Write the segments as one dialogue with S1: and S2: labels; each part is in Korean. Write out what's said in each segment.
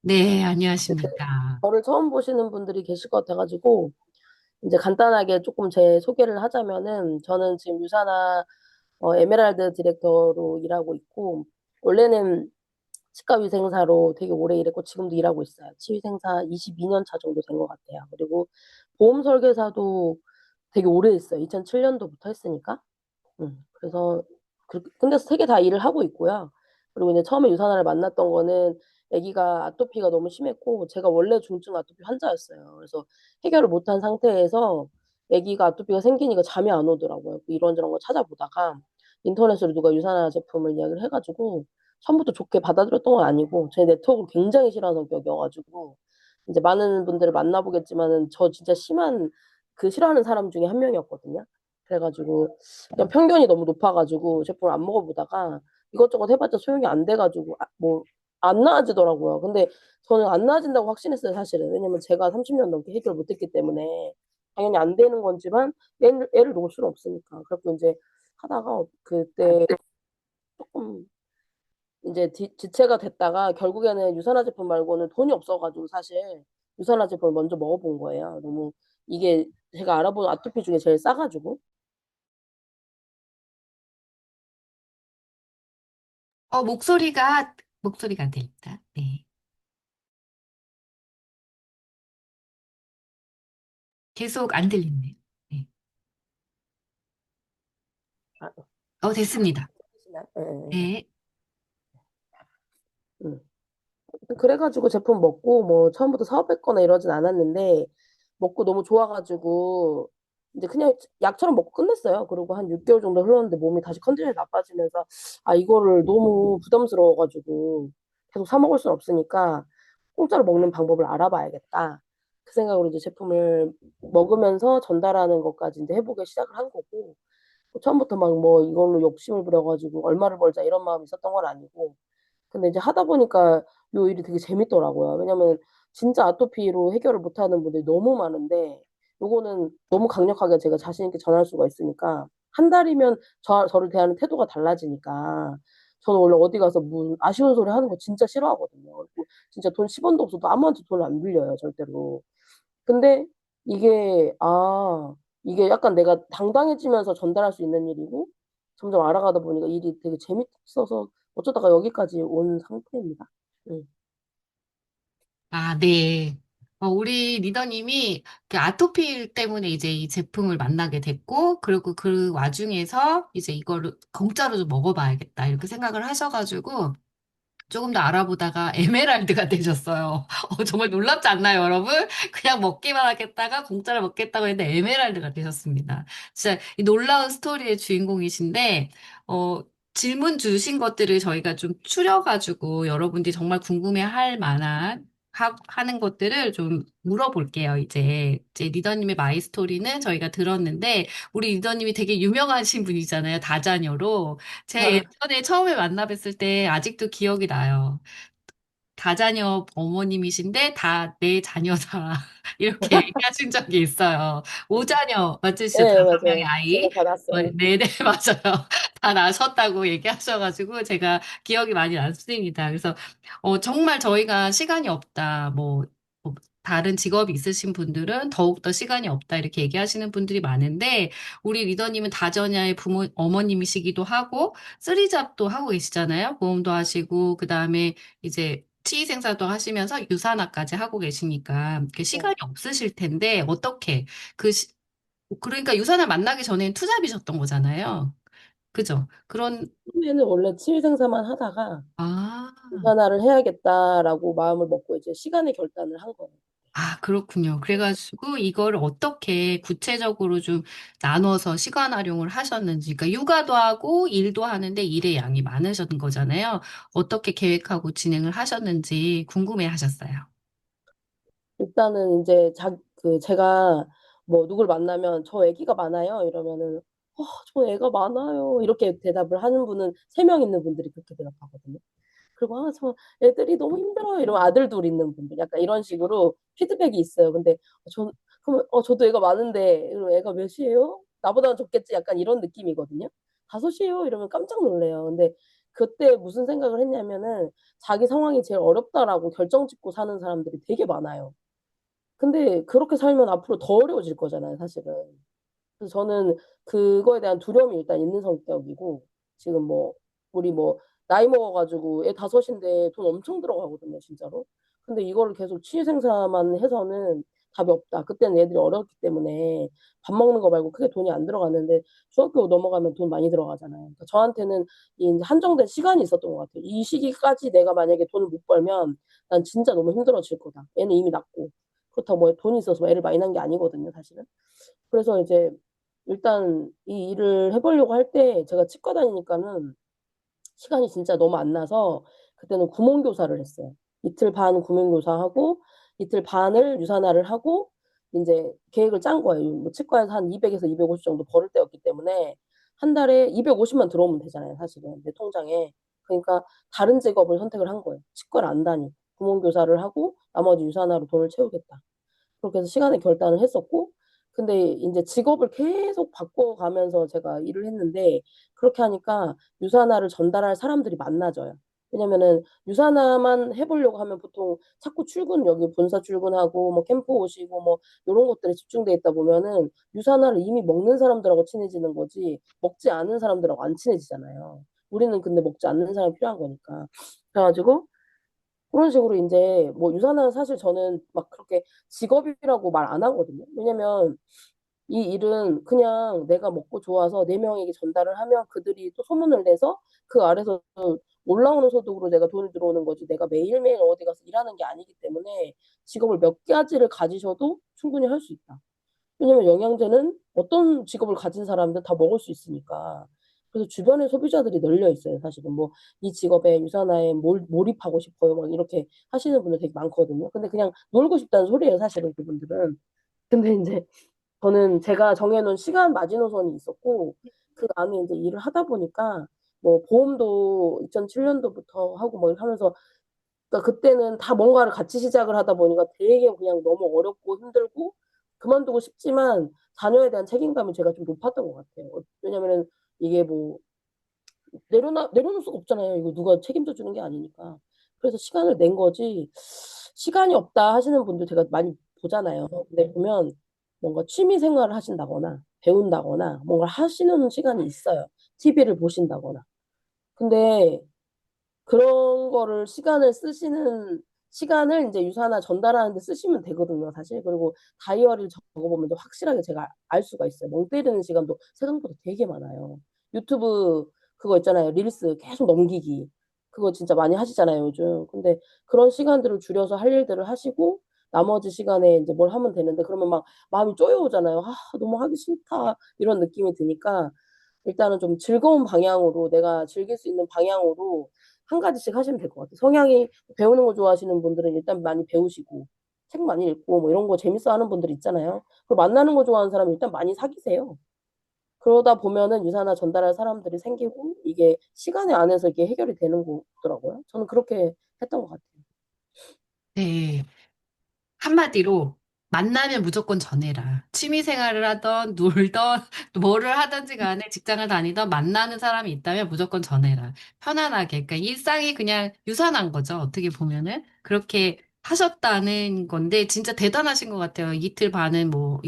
S1: 네,
S2: 이제
S1: 안녕하십니까.
S2: 저를 처음 보시는 분들이 계실 것 같아가지고, 이제 간단하게 조금 제 소개를 하자면은, 저는 지금 유사나 에메랄드 디렉터로 일하고 있고, 원래는 치과위생사로 되게 오래 일했고, 지금도 일하고 있어요. 치위생사 22년 차 정도 된 것 같아요. 그리고 보험 설계사도 되게 오래 했어요. 2007년도부터 했으니까. 그래서 근데 세 개 다 일을 하고 있고요. 그리고 이제 처음에 유산화를 만났던 거는 아기가 아토피가 너무 심했고 제가 원래 중증 아토피 환자였어요. 그래서 해결을 못한 상태에서 아기가 아토피가 생기니까 잠이 안 오더라고요. 이런저런 거 찾아보다가 인터넷으로 누가 유산화 제품을 이야기를 해가지고 처음부터 좋게 받아들였던 건 아니고 제 네트워크를 굉장히 싫어하는 성격이어가지고 이제 많은 분들을 만나보겠지만은 저 진짜 심한 그 싫어하는 사람 중에 한 명이었거든요. 그래가지고 그냥 편견이 너무 높아가지고 제품을 안 먹어보다가 이것저것 해봤자 소용이 안 돼가지고 뭐 안 나아지더라고요. 근데 저는 안 나아진다고 확신했어요, 사실은. 왜냐면 제가 30년 넘게 해결 못했기 때문에 당연히 안 되는 건지만 애를 놓을 수는 없으니까. 그래서 이제 하다가 그때 조금 이제 지체가 됐다가 결국에는 유산화 제품 말고는 돈이 없어가지고 사실 유산화 제품을 먼저 먹어본 거예요. 너무 이게 제가 알아본 아토피 중에 제일 싸가지고.
S1: 목소리가 안 들립니다. 네. 계속 안 들리네요. 네.
S2: 아,
S1: 됐습니다.
S2: 예, 예, 예.
S1: 네.
S2: 음. 그래가지고 제품 먹고 뭐 처음부터 사업했거나 이러진 않았는데 먹고 너무 좋아가지고 이제 그냥 약처럼 먹고 끝냈어요. 그리고 한 6개월 정도 흘렀는데 몸이 다시 컨디션이 나빠지면서 아 이거를 너무 부담스러워가지고 계속 사 먹을 순 없으니까 공짜로 먹는 방법을 알아봐야겠다. 그 생각으로 이제 제품을 먹으면서 전달하는 것까지 이제 해보기 시작을 한 거고 처음부터 막 뭐 이걸로 욕심을 부려가지고 얼마를 벌자 이런 마음이 있었던 건 아니고 근데 이제 하다 보니까 요 일이 되게 재밌더라고요. 왜냐면 진짜 아토피로 해결을 못하는 분들이 너무 많은데 요거는 너무 강력하게 제가 자신 있게 전할 수가 있으니까 한 달이면 저를 대하는 태도가 달라지니까 저는 원래 어디 가서 뭐 아쉬운 소리 하는 거 진짜 싫어하거든요. 그리고 진짜 돈 10원도 없어도 아무한테 돈을 안 빌려요, 절대로. 근데 이게 이게 약간 내가 당당해지면서 전달할 수 있는 일이고 점점 알아가다 보니까 일이 되게 재밌어서 어쩌다가 여기까지 온 상태입니다. 응.
S1: 네. 우리 리더님이 그 아토피 때문에 이제 이 제품을 만나게 됐고, 그리고 그 와중에서 이제 이거를 공짜로 좀 먹어봐야겠다, 이렇게 생각을 하셔가지고, 조금 더 알아보다가 에메랄드가 되셨어요. 정말 놀랍지 않나요, 여러분? 그냥 먹기만 하겠다가 공짜로 먹겠다고 했는데 에메랄드가 되셨습니다. 진짜 이 놀라운 스토리의 주인공이신데, 어, 질문 주신 것들을 저희가 좀 추려가지고 여러분들이 정말 궁금해할 만한 하는 것들을 좀 물어볼게요, 이제 리더님의 마이 스토리는 저희가 들었는데, 우리 리더님이 되게 유명하신 분이잖아요, 다자녀로. 제가
S2: 아,
S1: 예전에 처음에 만나 뵀을 때 아직도 기억이 나요. 다자녀 어머님이신데 다 내 자녀다. 이렇게 얘기하신 적이 있어요. 오자녀 맞으시죠?
S2: 네,
S1: 다섯 명의
S2: 맞아요.
S1: 아이.
S2: 제가 다 났어요.
S1: 네네, 맞아요. 다 나셨다고 얘기하셔가지고 제가 기억이 많이 났습니다. 그래서 정말 저희가 시간이 없다. 뭐 다른 직업이 있으신 분들은 더욱더 시간이 없다. 이렇게 얘기하시는 분들이 많은데 우리 리더님은 다자녀의 부모, 어머님이시기도 하고 쓰리잡도 하고 계시잖아요. 보험도 하시고 그다음에 이제 치위생사도 하시면서 유산화까지 하고 계시니까 그
S2: 네.
S1: 시간이 없으실 텐데 어떻게 그 그러니까 유산을 만나기 전엔 투잡이셨던 거잖아요. 그죠? 그런
S2: 처음에는 원래 취미생사만 하다가
S1: 아,
S2: 이산화를 해야겠다라고 마음을 먹고 이제 시간의 결단을 한 거예요.
S1: 그렇군요. 그래가지고 이걸 어떻게 구체적으로 좀 나눠서 시간 활용을 하셨는지, 그러니까 육아도 하고 일도 하는데 일의 양이 많으셨던 거잖아요. 어떻게 계획하고 진행을 하셨는지 궁금해 하셨어요.
S2: 일단은 이제 제가 뭐 누굴 만나면 저 애기가 많아요 이러면은 저 애가 많아요 이렇게 대답을 하는 분은 3명 있는 분들이 그렇게 대답하거든요. 그리고 저 애들이 너무 힘들어요 이러면 아들 둘 있는 분들 약간 이런 식으로 피드백이 있어요. 근데 그럼 저도 애가 많은데 이러면 애가 몇이에요? 나보다는 적겠지 약간 이런 느낌이거든요. 5이에요 이러면 깜짝 놀래요. 근데 그때 무슨 생각을 했냐면은 자기 상황이 제일 어렵다라고 결정 짓고 사는 사람들이 되게 많아요. 근데 그렇게 살면 앞으로 더 어려워질 거잖아요, 사실은. 그래서 저는 그거에 대한 두려움이 일단 있는 성격이고, 지금 뭐, 우리 뭐, 나이 먹어가지고 애 다섯인데 돈 엄청 들어가거든요, 진짜로. 근데 이거를 계속 취미생사만 해서는 답이 없다. 그때는 애들이 어렸기 때문에 밥 먹는 거 말고 크게 돈이 안 들어갔는데 중학교 넘어가면 돈 많이 들어가잖아요. 그러니까 저한테는 이 이제 한정된 시간이 있었던 것 같아요. 이 시기까지 내가 만약에 돈을 못 벌면 난 진짜 너무 힘들어질 거다. 애는 이미 낳고. 그렇다고 뭐 돈이 있어서 뭐 애를 많이 낳은 게 아니거든요, 사실은. 그래서 이제 일단 이 일을 해보려고 할 때 제가 치과 다니니까는 시간이 진짜 너무 안 나서 그때는 구몬교사를 했어요. 이틀 반 구몬교사하고 이틀 반을 유산화를 하고 이제 계획을 짠 거예요. 뭐 치과에서 한 200에서 250 정도 벌을 때였기 때문에 한 달에 250만 들어오면 되잖아요, 사실은 내 통장에. 그러니까 다른 직업을 선택을 한 거예요. 치과를 안 다니고 구몬교사를 하고 나머지 유산화로 돈을 채우겠다. 그렇게 해서 시간에 결단을 했었고, 근데 이제 직업을 계속 바꿔가면서 제가 일을 했는데, 그렇게 하니까 유산화를 전달할 사람들이 많아져요. 왜냐면은 유산화만 해보려고 하면 보통 자꾸 출근, 여기 본사 출근하고, 뭐 캠프 오시고, 뭐, 이런 것들에 집중돼 있다 보면은 유산화를 이미 먹는 사람들하고 친해지는 거지, 먹지 않은 사람들하고 안 친해지잖아요. 우리는 근데 먹지 않는 사람이 필요한 거니까. 그래가지고, 그런 식으로 이제 뭐 유산은 사실 저는 막 그렇게 직업이라고 말 안 하거든요. 왜냐면 이 일은 그냥 내가 먹고 좋아서 네 명에게 전달을 하면 그들이 또 소문을 내서 그 아래서 올라오는 소득으로 내가 돈이 들어오는 거지 내가 매일매일 어디 가서 일하는 게 아니기 때문에 직업을 몇 가지를 가지셔도 충분히 할 수 있다. 왜냐면 영양제는 어떤 직업을 가진 사람들 다 먹을 수 있으니까. 그래서 주변에 소비자들이 널려 있어요, 사실은. 뭐, 이 직업에 유산화에 몰입하고 싶어요. 막 이렇게 하시는 분들 되게 많거든요. 근데 그냥 놀고 싶다는 소리예요, 사실은 그분들은. 근데 이제 저는 제가 정해놓은 시간 마지노선이 있었고, 그 안에 이제 일을 하다 보니까, 뭐, 보험도 2007년도부터 하고 뭐 이렇게 하면서 그러니까 그때는 다 뭔가를 같이 시작을 하다 보니까 되게 그냥 너무 어렵고 힘들고 그만두고 싶지만 자녀에 대한 책임감이 제가 좀 높았던 것 같아요. 왜냐면은 이게 뭐 내려놓을 수가 없잖아요. 이거 누가 책임져 주는 게 아니니까. 그래서 시간을 낸 거지. 시간이 없다 하시는 분들 제가 많이 보잖아요. 근데 보면 뭔가 취미 생활을 하신다거나 배운다거나 뭔가 하시는 시간이 있어요. TV를 보신다거나. 근데 그런 거를 시간을 이제 유산화 전달하는 데 쓰시면 되거든요, 사실. 그리고 다이어리를 적어보면 또 확실하게 제가 알 수가 있어요. 멍 때리는 시간도 생각보다 되게 많아요. 유튜브 그거 있잖아요. 릴스 계속 넘기기. 그거 진짜 많이 하시잖아요, 요즘. 근데 그런 시간들을 줄여서 할 일들을 하시고 나머지 시간에 이제 뭘 하면 되는데 그러면 막 마음이 쪼여오잖아요. 아, 너무 하기 싫다. 이런 느낌이 드니까 일단은 좀 즐거운 방향으로 내가 즐길 수 있는 방향으로 한 가지씩 하시면 될 것 같아요. 성향이 배우는 거 좋아하시는 분들은 일단 많이 배우시고 책 많이 읽고 뭐 이런 거 재밌어 하는 분들 있잖아요. 그리고 만나는 거 좋아하는 사람 일단 많이 사귀세요. 그러다 보면은 유산화 전달할 사람들이 생기고 이게 시간에 안에서 이게 해결이 되는 거더라고요. 저는 그렇게 했던 것 같아요.
S1: 네. 한마디로 만나면 무조건 전해라. 취미 생활을 하던 놀던 뭐를 하든지 간에 직장을 다니던 만나는 사람이 있다면 무조건 전해라. 편안하게. 그러니까 일상이 그냥 유산한 거죠. 어떻게 보면은 그렇게 하셨다는 건데 진짜 대단하신 것 같아요. 이틀 반은 뭐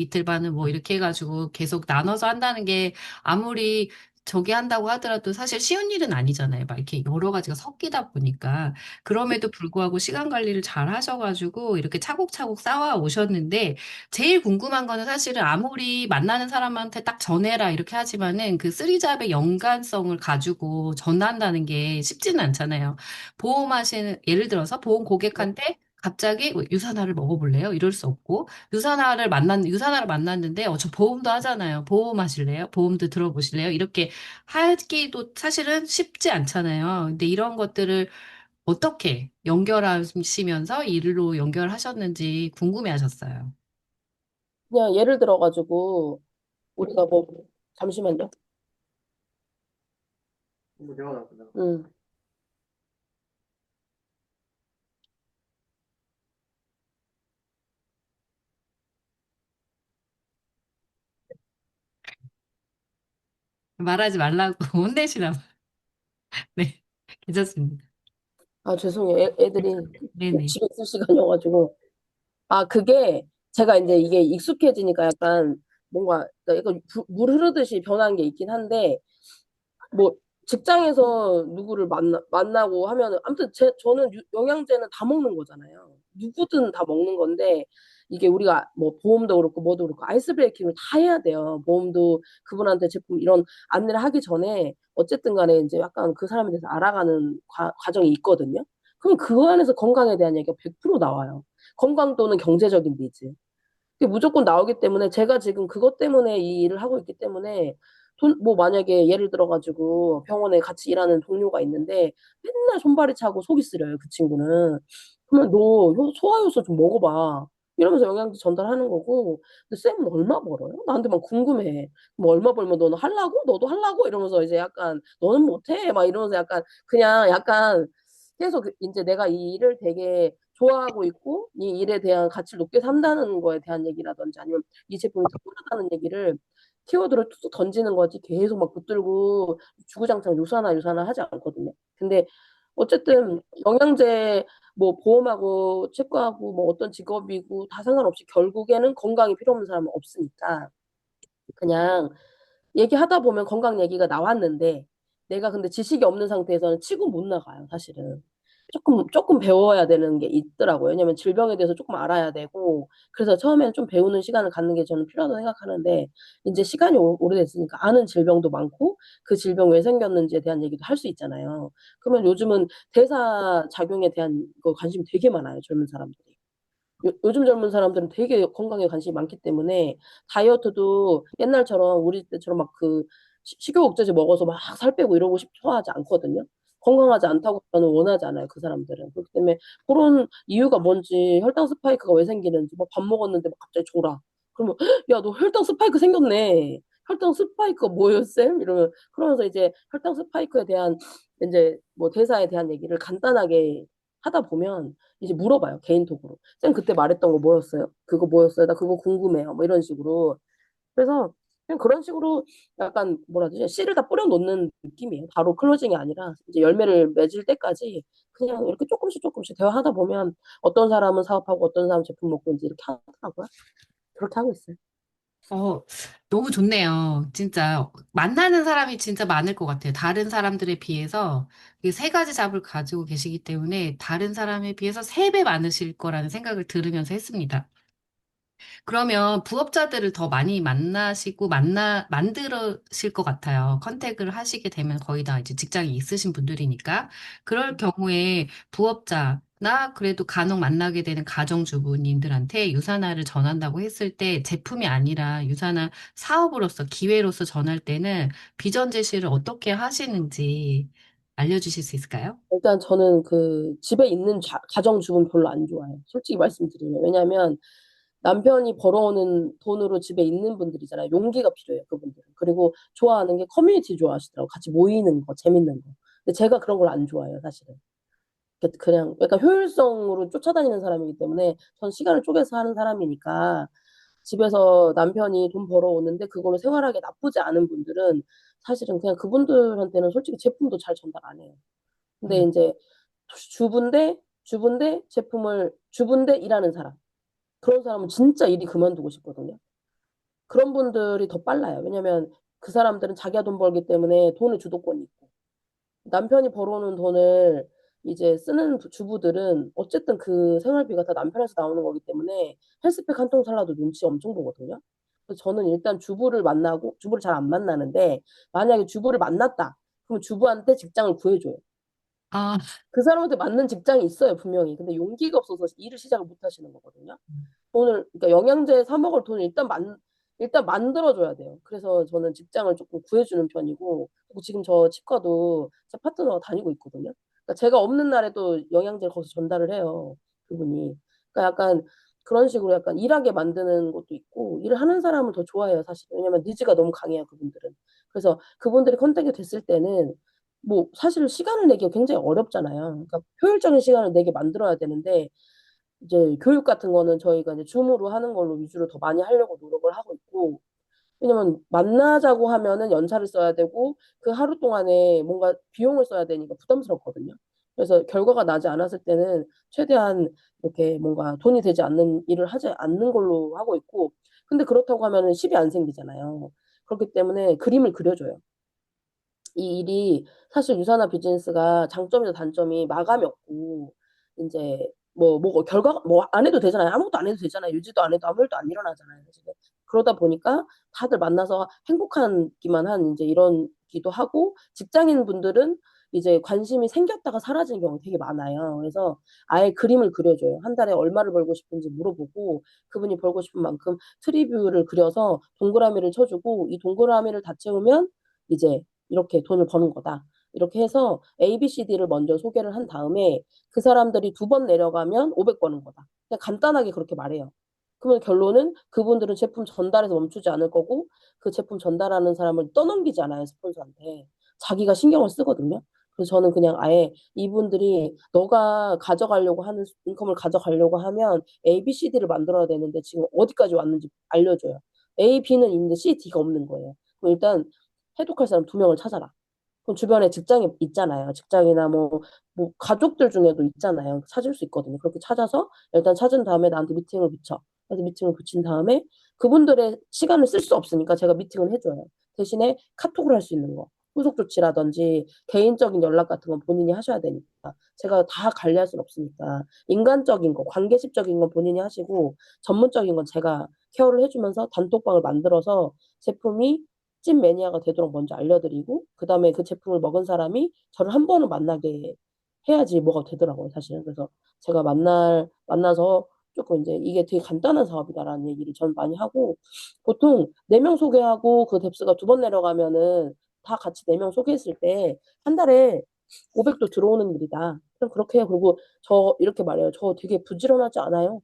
S1: 이렇게 해가지고 계속 나눠서 한다는 게 아무리 저기 한다고 하더라도 사실 쉬운 일은 아니잖아요. 막 이렇게 여러 가지가 섞이다 보니까. 그럼에도 불구하고 시간 관리를 잘 하셔가지고 이렇게 차곡차곡 쌓아 오셨는데 제일 궁금한 거는 사실은 아무리 만나는 사람한테 딱 전해라 이렇게 하지만은 그 쓰리잡의 연관성을 가지고 전한다는 게 쉽지는 않잖아요. 예를 들어서 보험
S2: 네.
S1: 고객한테 갑자기 유산화를 먹어볼래요? 이럴 수 없고 유산화를 만났는데 저 보험도 하잖아요. 보험 하실래요? 보험도 들어보실래요? 이렇게 하기도 사실은 쉽지 않잖아요. 근데 이런 것들을 어떻게 연결하시면서 일로 연결하셨는지 궁금해하셨어요.
S2: 그냥 예를 들어가지고 우리가 뭐 잠시만요. 음.
S1: 말하지 말라고 혼내시나 봐요. 네. 괜찮습니다.
S2: 아, 죄송해요. 애들이
S1: 네네.
S2: 집에 있을 시간이어가지고. 아, 그게 제가 이제 이게 익숙해지니까 약간 뭔가 약간 물 흐르듯이 변한 게 있긴 한데, 뭐 직장에서 누구를 만나고 하면은 아무튼 저는 영양제는 다 먹는 거잖아요. 누구든 다 먹는 건데 이게 우리가 뭐 보험도 그렇고 뭐도 그렇고 아이스 브레이킹을 다 해야 돼요. 보험도 그분한테 제품 이런 안내를 하기 전에 어쨌든 간에 이제 약간 그 사람에 대해서 알아가는 과정이 있거든요. 그럼 그 안에서 건강에 대한 얘기가 100% 나와요. 건강 또는 경제적인 니즈. 그게 무조건 나오기 때문에 제가 지금 그것 때문에 이 일을 하고 있기 때문에 뭐 만약에 예를 들어가지고 병원에 같이 일하는 동료가 있는데 맨날 손발이 차고 속이 쓰려요, 그 친구는. 그러면 너 소화효소 좀 먹어봐. 이러면서 영양제 전달하는 거고. 근데 쌤은 얼마 벌어요? 나한테 막 궁금해. 뭐 얼마 벌면 너는 할라고? 너도 할라고? 이러면서 이제 약간 너는 못해? 막 이러면서 약간 그냥 약간 계속 이제 내가 이 일을 되게 좋아하고 있고 이 일에 대한 가치를 높게 산다는 거에 대한 얘기라든지 아니면 이 제품이 특별하다는 얘기를 키워드를 툭툭 던지는 거지 계속 막 붙들고 주구장창 유사나 하지 않거든요. 근데 어쨌든 영양제 뭐 보험하고 치과하고 뭐 어떤 직업이고 다 상관없이 결국에는 건강이 필요 없는 사람은 없으니까 그냥 얘기하다 보면 건강 얘기가 나왔는데 내가 근데 지식이 없는 상태에서는 치고 못 나가요, 사실은. 조금 배워야 되는 게 있더라고요. 왜냐면 질병에 대해서 조금 알아야 되고 그래서 처음에는 좀 배우는 시간을 갖는 게 저는 필요하다고 생각하는데 이제 시간이 오래됐으니까 아는 질병도 많고 그 질병 왜 생겼는지에 대한 얘기도 할 수 있잖아요. 그러면 요즘은 대사 작용에 대한 거 관심이 되게 많아요, 젊은 사람들이. 요즘 젊은 사람들은 되게 건강에 관심이 많기 때문에 다이어트도 옛날처럼 우리 때처럼 막 그 식욕 억제제 먹어서 막 살 빼고 이러고 싶어 하지 않거든요. 건강하지 않다고 저는 원하지 않아요, 그 사람들은. 그렇기 때문에 그런 이유가 뭔지 혈당 스파이크가 왜 생기는지 막 밥 먹었는데 막 갑자기 졸아. 그러면 야, 너 혈당 스파이크 생겼네. 혈당 스파이크가 뭐예요, 쌤? 이러면 그러면서 이제 혈당 스파이크에 대한 이제 뭐 대사에 대한 얘기를 간단하게 하다 보면 이제 물어봐요, 개인톡으로. 쌤 그때 말했던 거 뭐였어요? 그거 뭐였어요? 나 그거 궁금해요. 뭐 이런 식으로. 그래서 그냥 그런 식으로 약간 뭐라 해야 되지? 씨를 다 뿌려놓는 느낌이에요. 바로 클로징이 아니라 이제 열매를 맺을 때까지 그냥 이렇게 조금씩 대화하다 보면 어떤 사람은 사업하고 어떤 사람은 제품 먹고 이제 이렇게 하더라고요. 그렇게 하고 있어요.
S1: 어, 너무 좋네요. 진짜 만나는 사람이 진짜 많을 것 같아요. 다른 사람들에 비해서 이 세 가지 잡을 가지고 계시기 때문에 다른 사람에 비해서 세 배 많으실 거라는 생각을 들으면서 했습니다. 그러면 부업자들을 더 많이 만나시고 만들으실 것 같아요. 컨택을 하시게 되면 거의 다 이제 직장이 있으신 분들이니까. 그럴 경우에 부업자나 그래도 간혹 만나게 되는 가정주부님들한테 유산화를 전한다고 했을 때 제품이 아니라 유산화 사업으로서 기회로서 전할 때는 비전 제시를 어떻게 하시는지 알려주실 수 있을까요?
S2: 일단 저는 그 집에 있는 가정주부는 별로 안 좋아해요. 솔직히 말씀드리면. 왜냐면 남편이 벌어오는 돈으로 집에 있는 분들이잖아요. 용기가 필요해요, 그분들은. 그리고 좋아하는 게 커뮤니티 좋아하시더라고. 같이 모이는 거, 재밌는 거. 근데 제가 그런 걸 안 좋아해요, 사실은. 그냥 약간 효율성으로 쫓아다니는 사람이기 때문에 전 시간을 쪼개서 하는 사람이니까 집에서 남편이 돈 벌어오는데 그걸로 생활하기 나쁘지 않은 분들은 사실은 그냥 그분들한테는 솔직히 제품도 잘 전달 안 해요. 근데
S1: 음.
S2: 이제 주부인데 일하는 사람. 그런 사람은 진짜 일이 그만두고 싶거든요. 그런 분들이 더 빨라요. 왜냐면 그 사람들은 자기가 돈 벌기 때문에 돈의 주도권이 있고 남편이 벌어오는 돈을 이제 쓰는 주부들은 어쨌든 그 생활비가 다 남편에서 나오는 거기 때문에 헬스팩 한 통 살라도 눈치 엄청 보거든요. 그래서 저는 일단 주부를 잘 안 만나는데 만약에 주부를 만났다. 그럼 주부한테 직장을 구해줘요.
S1: 아,
S2: 그 사람한테 맞는 직장이 있어요, 분명히. 근데 용기가 없어서 일을 시작을 못 하시는 거거든요. 그러니까 영양제 사 먹을 돈을 일단 만들어줘야 돼요. 그래서 저는 직장을 조금 구해주는 편이고, 그리고 지금 저 치과도 제 파트너가 다니고 있거든요. 그러니까 제가 없는 날에도 영양제를 거기서 전달을 해요. 그분이. 그러니까 약간 그런 식으로 약간 일하게 만드는 것도 있고, 일을 하는 사람을 더 좋아해요, 사실. 왜냐면 니즈가 너무 강해요, 그분들은. 그래서 그분들이 컨택이 됐을 때는 뭐 사실 시간을 내기가 굉장히 어렵잖아요. 그러니까 효율적인 시간을 내게 만들어야 되는데, 이제 교육 같은 거는 저희가 이제 줌으로 하는 걸로 위주로 더 많이 하려고 노력을 하고 있고, 왜냐면 만나자고 하면은 연차를 써야 되고 그 하루 동안에 뭔가 비용을 써야 되니까 부담스럽거든요. 그래서 결과가 나지 않았을 때는 최대한 이렇게 뭔가 돈이 되지 않는 일을 하지 않는 걸로 하고 있고, 근데 그렇다고 하면은 실이 안 생기잖아요. 그렇기 때문에 그림을 그려줘요. 이 일이 사실 유산화 비즈니스가 장점이나 단점이 마감이 없고, 이제 결과가 뭐 안 해도 되잖아요. 아무것도 안 해도 되잖아요. 유지도 안 해도 아무 일도 안 일어나잖아요. 사실은. 그러다 보니까 다들 만나서 행복하기만 한 이제 이런 기도 하고, 직장인 분들은 이제 관심이 생겼다가 사라지는 경우가 되게 많아요. 그래서 아예 그림을 그려줘요. 한 달에 얼마를 벌고 싶은지 물어보고, 그분이 벌고 싶은 만큼 트리뷰를 그려서 동그라미를 쳐주고, 이 동그라미를 다 채우면 이제 이렇게 돈을 버는 거다. 이렇게 해서 ABCD를 먼저 소개를 한 다음에 그 사람들이 두 번 내려가면 500 버는 거다. 그냥 간단하게 그렇게 말해요. 그러면 결론은 그분들은 제품 전달에서 멈추지 않을 거고, 그 제품 전달하는 사람을 떠넘기지 않아요, 스폰서한테. 자기가 신경을 쓰거든요. 그래서 저는 그냥 아예 이분들이 너가 가져가려고 하는 인컴을 가져가려고 하면 ABCD를 만들어야 되는데 지금 어디까지 왔는지 알려줘요. A, B는 있는데 C, D가 없는 거예요. 그럼 일단 해독할 사람 두 명을 찾아라. 그럼 주변에 직장이 있잖아요. 직장이나 뭐 가족들 중에도 있잖아요. 찾을 수 있거든요. 그렇게 찾아서 일단 찾은 다음에 나한테 미팅을 붙여. 그래서 미팅을 붙인 다음에 그분들의 시간을 쓸 수 없으니까 제가 미팅을 해줘요. 대신에 카톡을 할 수 있는 거. 후속 조치라든지 개인적인 연락 같은 건 본인이 하셔야 되니까. 제가 다 관리할 수는 없으니까. 인간적인 거, 관계식적인 건 본인이 하시고 전문적인 건 제가 케어를 해주면서 단톡방을 만들어서 제품이 찐 매니아가 되도록 먼저 알려드리고, 그 다음에 그 제품을 먹은 사람이 저를 한 번은 만나게 해야지 뭐가 되더라고요, 사실은. 그래서 제가 만나서 조금 이제 이게 되게 간단한 사업이다라는 얘기를 전 많이 하고, 보통 4명 소개하고 그 뎁스가 두 번 내려가면은 다 같이 4명 소개했을 때 한 달에 500도 들어오는 일이다. 그럼 그렇게 해요. 그리고 저 이렇게 말해요. 저 되게 부지런하지 않아요.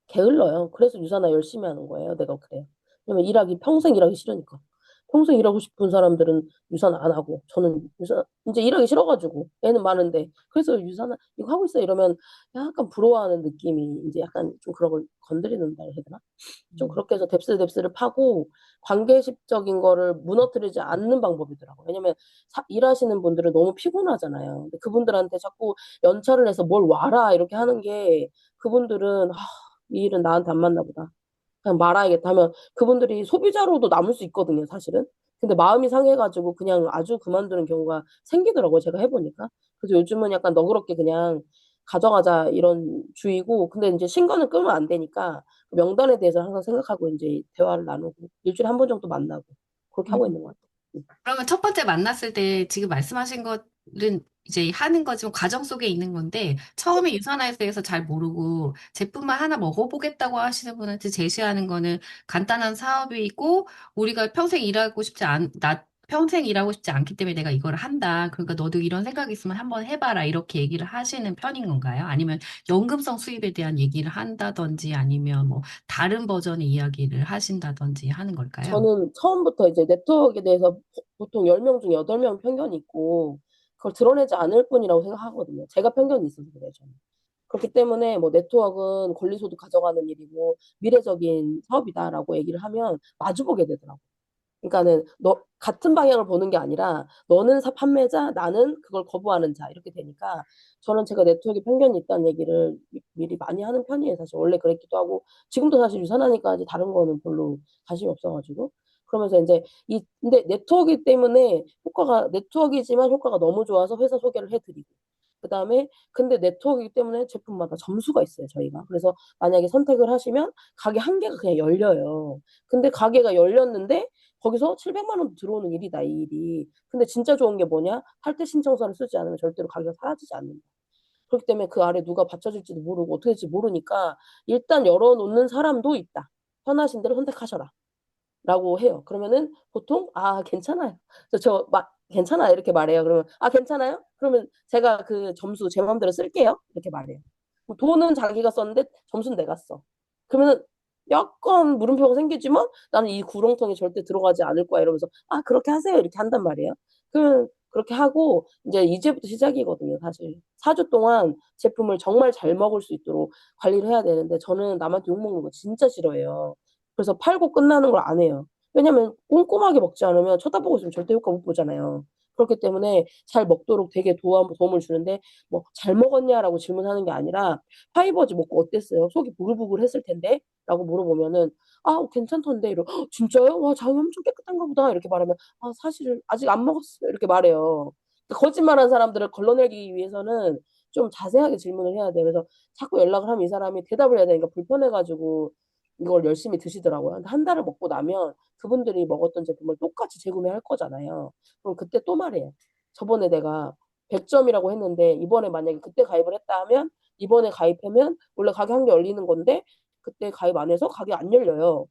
S2: 게을러요. 그래서 유산화 열심히 하는 거예요. 내가 그래요. 왜냐면 평생 일하기 싫으니까. 평생 일하고 싶은 사람들은 유산 안 하고, 저는 이제 일하기 싫어가지고, 애는 많은데, 그래서 유산, 이거 하고 있어. 이러면 약간 부러워하는 느낌이 이제 약간 좀 그런 걸 건드리는다 해야 되나? 좀
S1: 음.
S2: 그렇게 해서 뎁스를 파고, 관계식적인 거를 무너뜨리지 않는 방법이더라고요. 왜냐면 일하시는 분들은 너무 피곤하잖아요. 근데 그분들한테 자꾸 연차를 내서 뭘 와라, 이렇게 하는 게, 그분들은, 이 일은 나한테 안 맞나 보다. 그냥 말아야겠다 하면 그분들이 소비자로도 남을 수 있거든요, 사실은. 근데 마음이 상해가지고 그냥 아주 그만두는 경우가 생기더라고요, 제가 해보니까. 그래서 요즘은 약간 너그럽게 그냥 가져가자 이런 주의고, 근데 이제 신거는 끄면 안 되니까 그 명단에 대해서 항상 생각하고 이제 대화를 나누고 일주일에 한 번 정도 만나고 그렇게 하고 있는 것 같아요.
S1: 그러면 첫 번째 만났을 때 지금 말씀하신 것은 이제 하는 거지만 과정 속에 있는 건데 처음에 유산화에 대해서 잘 모르고 제품만 하나 먹어보겠다고 하시는 분한테 제시하는 거는 간단한 사업이고 우리가 평생 일하고 싶지 않기 때문에 내가 이걸 한다. 그러니까 너도 이런 생각이 있으면 한번 해봐라. 이렇게 얘기를 하시는 편인 건가요? 아니면 연금성 수입에 대한 얘기를 한다든지 아니면 뭐 다른 버전의 이야기를 하신다든지 하는 걸까요?
S2: 저는 처음부터 이제 네트워크에 대해서 보통 10명 중에 8명 편견이 있고, 그걸 드러내지 않을 뿐이라고 생각하거든요. 제가 편견이 있어서 그래요, 저는. 그렇기 때문에 뭐 네트워크는 권리소득 가져가는 일이고 미래적인 사업이다라고 얘기를 하면 마주보게 되더라고요. 그러니까는 같은 방향을 보는 게 아니라 너는 판매자, 나는 그걸 거부하는 자 이렇게 되니까 저는 제가 네트워크에 편견이 있다는 얘기를 미리 많이 하는 편이에요. 사실 원래 그랬기도 하고 지금도 사실 유산하니까 이제 다른 거는 별로 관심이 없어가지고 그러면서 이제 근데 네트워크 때문에 네트워크이지만 효과가 너무 좋아서 회사 소개를 해드리고 그다음에 근데 네트워크이기 때문에 제품마다 점수가 있어요, 저희가. 그래서 만약에 선택을 하시면 가게 한 개가 그냥 열려요. 근데 가게가 열렸는데 거기서 700만 원 들어오는 일이다, 이 일이. 근데 진짜 좋은 게 뭐냐? 탈퇴 신청서를 쓰지 않으면 절대로 가게가 사라지지 않는다. 그렇기 때문에 그 아래 누가 받쳐줄지도 모르고 어떻게 될지 모르니까 일단 열어놓는 사람도 있다. 편하신 대로 선택하셔라. 라고 해요. 그러면은 보통 괜찮아요. 그래서 괜찮아요. 이렇게 말해요. 그러면 괜찮아요? 그러면 제가 그 점수 제 마음대로 쓸게요. 이렇게 말해요. 뭐 돈은 자기가 썼는데 점수는 내가 써. 그러면 약간 물음표가 생기지만 나는 이 구렁텅이 절대 들어가지 않을 거야 이러면서 그렇게 하세요. 이렇게 한단 말이에요. 그러면 그렇게 하고 이제부터 시작이거든요, 사실. 4주 동안 제품을 정말 잘 먹을 수 있도록 관리를 해야 되는데 저는 남한테 욕먹는 거 진짜 싫어해요. 그래서 팔고 끝나는 걸 안 해요. 왜냐면 꼼꼼하게 먹지 않으면 쳐다보고 있으면 절대 효과 못 보잖아요. 그렇기 때문에 잘 먹도록 되게 도움을 주는데 뭐 잘 먹었냐라고 질문하는 게 아니라 파이버즈 먹고 어땠어요? 속이 부글부글 했을 텐데? 라고 물어보면은 아, 괜찮던데. 진짜요? 와, 장이 엄청 깨끗한가 보다. 이렇게 말하면 아, 사실 아직 안 먹었어요. 이렇게 말해요. 거짓말한 사람들을 걸러내기 위해서는 좀 자세하게 질문을 해야 돼요. 그래서 자꾸 연락을 하면 이 사람이 대답을 해야 되니까 불편해가지고 이걸 열심히 드시더라고요. 근데 한 달을 먹고 나면 그분들이 먹었던 제품을 똑같이 재구매할 거잖아요. 그럼 그때 또 말해요. 저번에 내가 100점이라고 했는데 이번에 만약에 그때 가입을 했다 하면 이번에 가입하면 원래 가게 한 개 열리는 건데 그때 가입 안 해서 가게 안 열려요.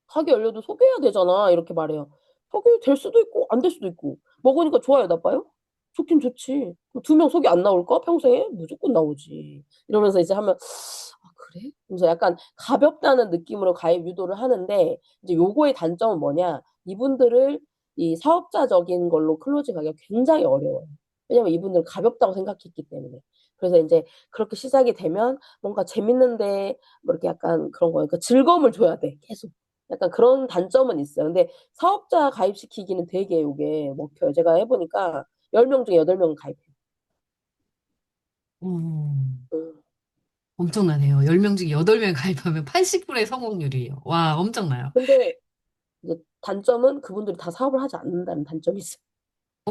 S2: 가게 열려도 소개해야 되잖아. 이렇게 말해요. 소개될 수도 있고 안 될 수도 있고. 먹으니까 좋아요, 나빠요? 좋긴 좋지. 2명 소개 안 나올까? 평생에? 무조건 나오지. 이러면서 이제 하면 아, 그래? 그래서 약간 가볍다는 느낌으로 가입 유도를 하는데 이제 요거의 단점은 뭐냐? 이분들을 이 사업자적인 걸로 클로징 하기가 굉장히 어려워요. 왜냐면 이분들은 가볍다고 생각했기 때문에. 그래서 이제 그렇게 시작이 되면 뭔가 재밌는데 뭐 이렇게 약간 그런 거예요. 그러니까 즐거움을 줘야 돼. 계속. 약간 그런 단점은 있어요. 근데 사업자 가입시키기는 되게 요게 먹혀요. 제가 해보니까 10명 중에 8명은 가입해요.
S1: 음,
S2: 음.
S1: 엄청나네요. 10명 중에 8명 가입하면 80%의 성공률이에요. 와, 엄청나요.
S2: 근데 이제 단점은 그분들이 다 사업을 하지 않는다는 단점이 있어요.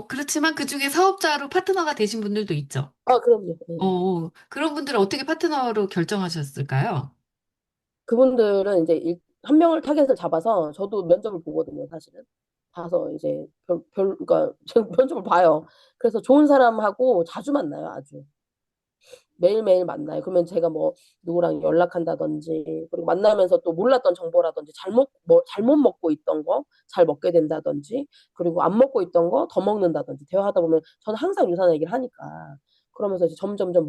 S1: 그렇지만 그중에 사업자로 파트너가 되신 분들도 있죠.
S2: 아, 그럼요. 예.
S1: 그런 분들은 어떻게 파트너로 결정하셨을까요?
S2: 그분들은 이제 한 명을 타겟을 잡아서 저도 면접을 보거든요, 사실은. 봐서 이제 그러니까 제가 면접을 봐요. 그래서 좋은 사람하고 자주 만나요, 아주. 매일매일 만나요. 그러면 제가 뭐 누구랑 연락한다든지 그리고 만나면서 또 몰랐던 정보라든지 잘못 먹고 있던 거 잘 먹게 된다든지 그리고 안 먹고 있던 거 더 먹는다든지 대화하다 보면 저는 항상 유산한 얘기를 하니까 그러면서 이제 점점점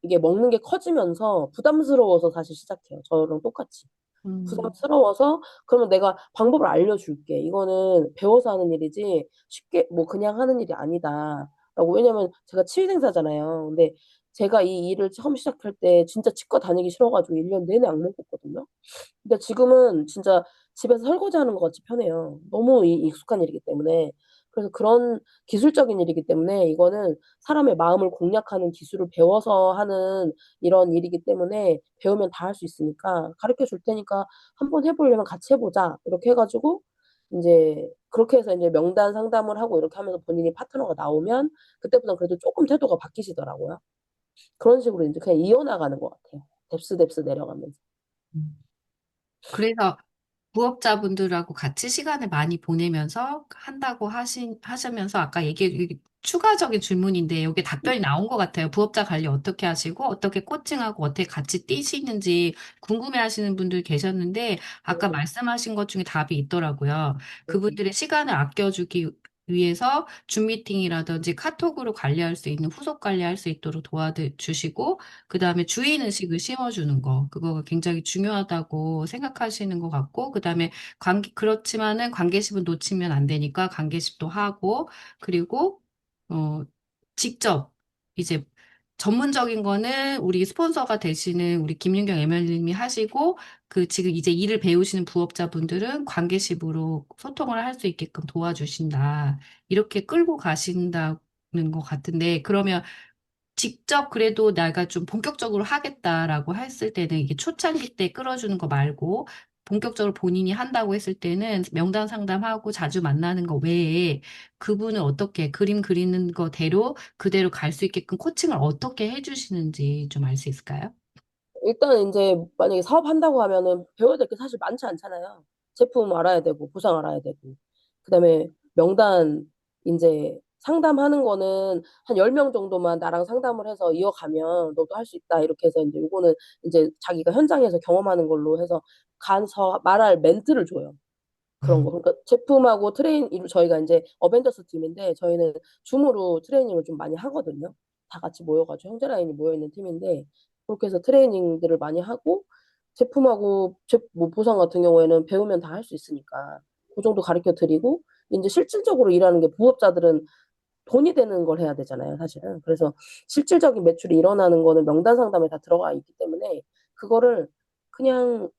S2: 이게 먹는 게 커지면서 부담스러워서 사실 시작해요. 저랑 똑같이.
S1: 음,
S2: 부담스러워서 그러면 내가 방법을 알려줄게. 이거는 배워서 하는 일이지 쉽게 뭐 그냥 하는 일이 아니다. 라고 왜냐면 제가 치위생사잖아요. 근데 제가 이 일을 처음 시작할 때 진짜 치과 다니기 싫어가지고 1년 내내 악 먹었거든요. 근데 지금은 진짜 집에서 설거지하는 것 같이 편해요. 너무 익숙한 일이기 때문에. 그래서 그런 기술적인 일이기 때문에 이거는 사람의 마음을 공략하는 기술을 배워서 하는 이런 일이기 때문에 배우면 다 할 수 있으니까 가르쳐 줄 테니까 한번 해보려면 같이 해보자. 이렇게 해가지고 이제 그렇게 해서 이제 명단 상담을 하고 이렇게 하면서 본인이 파트너가 나오면 그때부터는 그래도 조금 태도가 바뀌시더라고요. 그런 식으로 이제 그냥 이어나가는 것 같아요. 뎁스 내려가면서.
S1: 음. 그래서 부업자분들하고 같이 시간을 많이 보내면서 한다고 하시면서 아까 이게 추가적인 질문인데 여기 답변이 나온 것 같아요. 부업자 관리 어떻게 하시고 어떻게 코칭하고 어떻게 같이 뛰시는지 궁금해 하시는 분들 계셨는데 아까
S2: 음,
S1: 말씀하신 것 중에 답이 있더라고요.
S2: 음,
S1: 그분들의 시간을 아껴주기 위해서 줌 미팅이라든지 카톡으로 관리할 수 있는 후속 관리할 수 있도록 도와주시고 그다음에 주인 의식을 심어주는 거, 그거가 굉장히 중요하다고 생각하시는 것 같고, 그다음에 그렇지만은 관계십은 놓치면 안 되니까 관계십도 하고, 그리고, 어, 직접 이제 전문적인 거는 우리 스폰서가 되시는 우리 김윤경 ML님이 하시고, 지금 이제 일을 배우시는 부업자분들은 관계십으로 소통을 할 수 있게끔 도와주신다. 이렇게 끌고 가신다는 것 같은데, 그러면 직접 그래도 내가 좀 본격적으로 하겠다라고 했을 때는 이게 초창기 때 끌어주는 거 말고 본격적으로 본인이 한다고 했을 때는 명단 상담하고 자주 만나는 거 외에 그분을 어떻게 그림 그리는 거대로 그대로 갈 수 있게끔 코칭을 어떻게 해주시는지 좀 알 수 있을까요?
S2: 일단 이제 만약에 사업한다고 하면은 배워야 될 게 사실 많지 않잖아요. 제품 알아야 되고 보상 알아야 되고 그다음에 명단 이제 상담하는 거는 한 10명 정도만 나랑 상담을 해서 이어가면 너도 할 수 있다 이렇게 해서 이제 요거는 이제 자기가 현장에서 경험하는 걸로 해서 가서 말할 멘트를 줘요. 그런 거.
S1: 음.
S2: 그러니까 제품하고 저희가 이제 어벤져스 팀인데 저희는 줌으로 트레이닝을 좀 많이 하거든요. 다 같이 모여가지고 형제 라인이 모여있는 팀인데 그렇게 해서 트레이닝들을 많이 하고 제품하고 뭐 보상 같은 경우에는 배우면 다 할 수 있으니까 그 정도 가르쳐 드리고 이제 실질적으로 일하는 게 부업자들은 돈이 되는 걸 해야 되잖아요, 사실은. 그래서 실질적인 매출이 일어나는 거는 명단 상담에 다 들어가 있기 때문에 그거를 그냥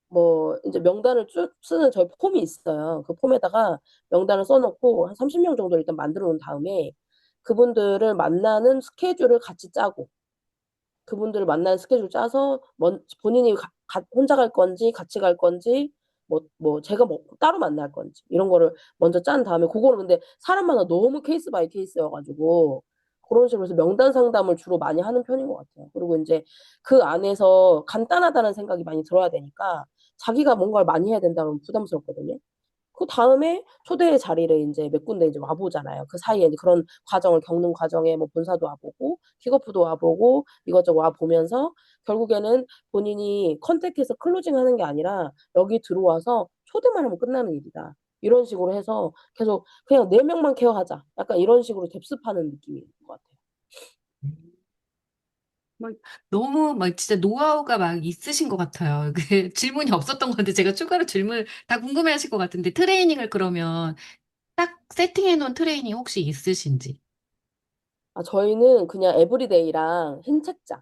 S2: 뭐 이제 명단을 쭉 쓰는 저희 폼이 있어요. 그 폼에다가 명단을 써놓고 한 30명 정도 일단 만들어 놓은 다음에 그분들을 만나는 스케줄을 같이 짜고 그분들을 만나는 스케줄 짜서 본인이 혼자 갈 건지 같이 갈 건지 뭐 제가 뭐 따로 만날 건지 이런 거를 먼저 짠 다음에 그거를 근데 사람마다 너무 케이스 바이 케이스여가지고 그런 식으로 해서 명단 상담을 주로 많이 하는 편인 것 같아요. 그리고 이제 그 안에서 간단하다는 생각이 많이 들어야 되니까 자기가 뭔가를 많이 해야 된다면 부담스럽거든요. 그 다음에 초대 자리를 이제 몇 군데 이제 와보잖아요. 그 사이에 이제 그런 과정을 겪는 과정에 뭐 본사도 와보고, 킥오프도 와보고, 이것저것 와보면서 결국에는 본인이 컨택해서 클로징 하는 게 아니라 여기 들어와서 초대만 하면 끝나는 일이다. 이런 식으로 해서 계속 그냥 네 명만 케어하자. 약간 이런 식으로 답습하는 느낌인 것 같아요.
S1: 막 너무 막 진짜 노하우가 막 있으신 것 같아요. 그 질문이 없었던 건데 제가 추가로 질문 다 궁금해하실 것 같은데 트레이닝을 그러면 딱 세팅해 놓은 트레이닝 혹시 있으신지?
S2: 아, 저희는 그냥 에브리데이랑 흰 책자,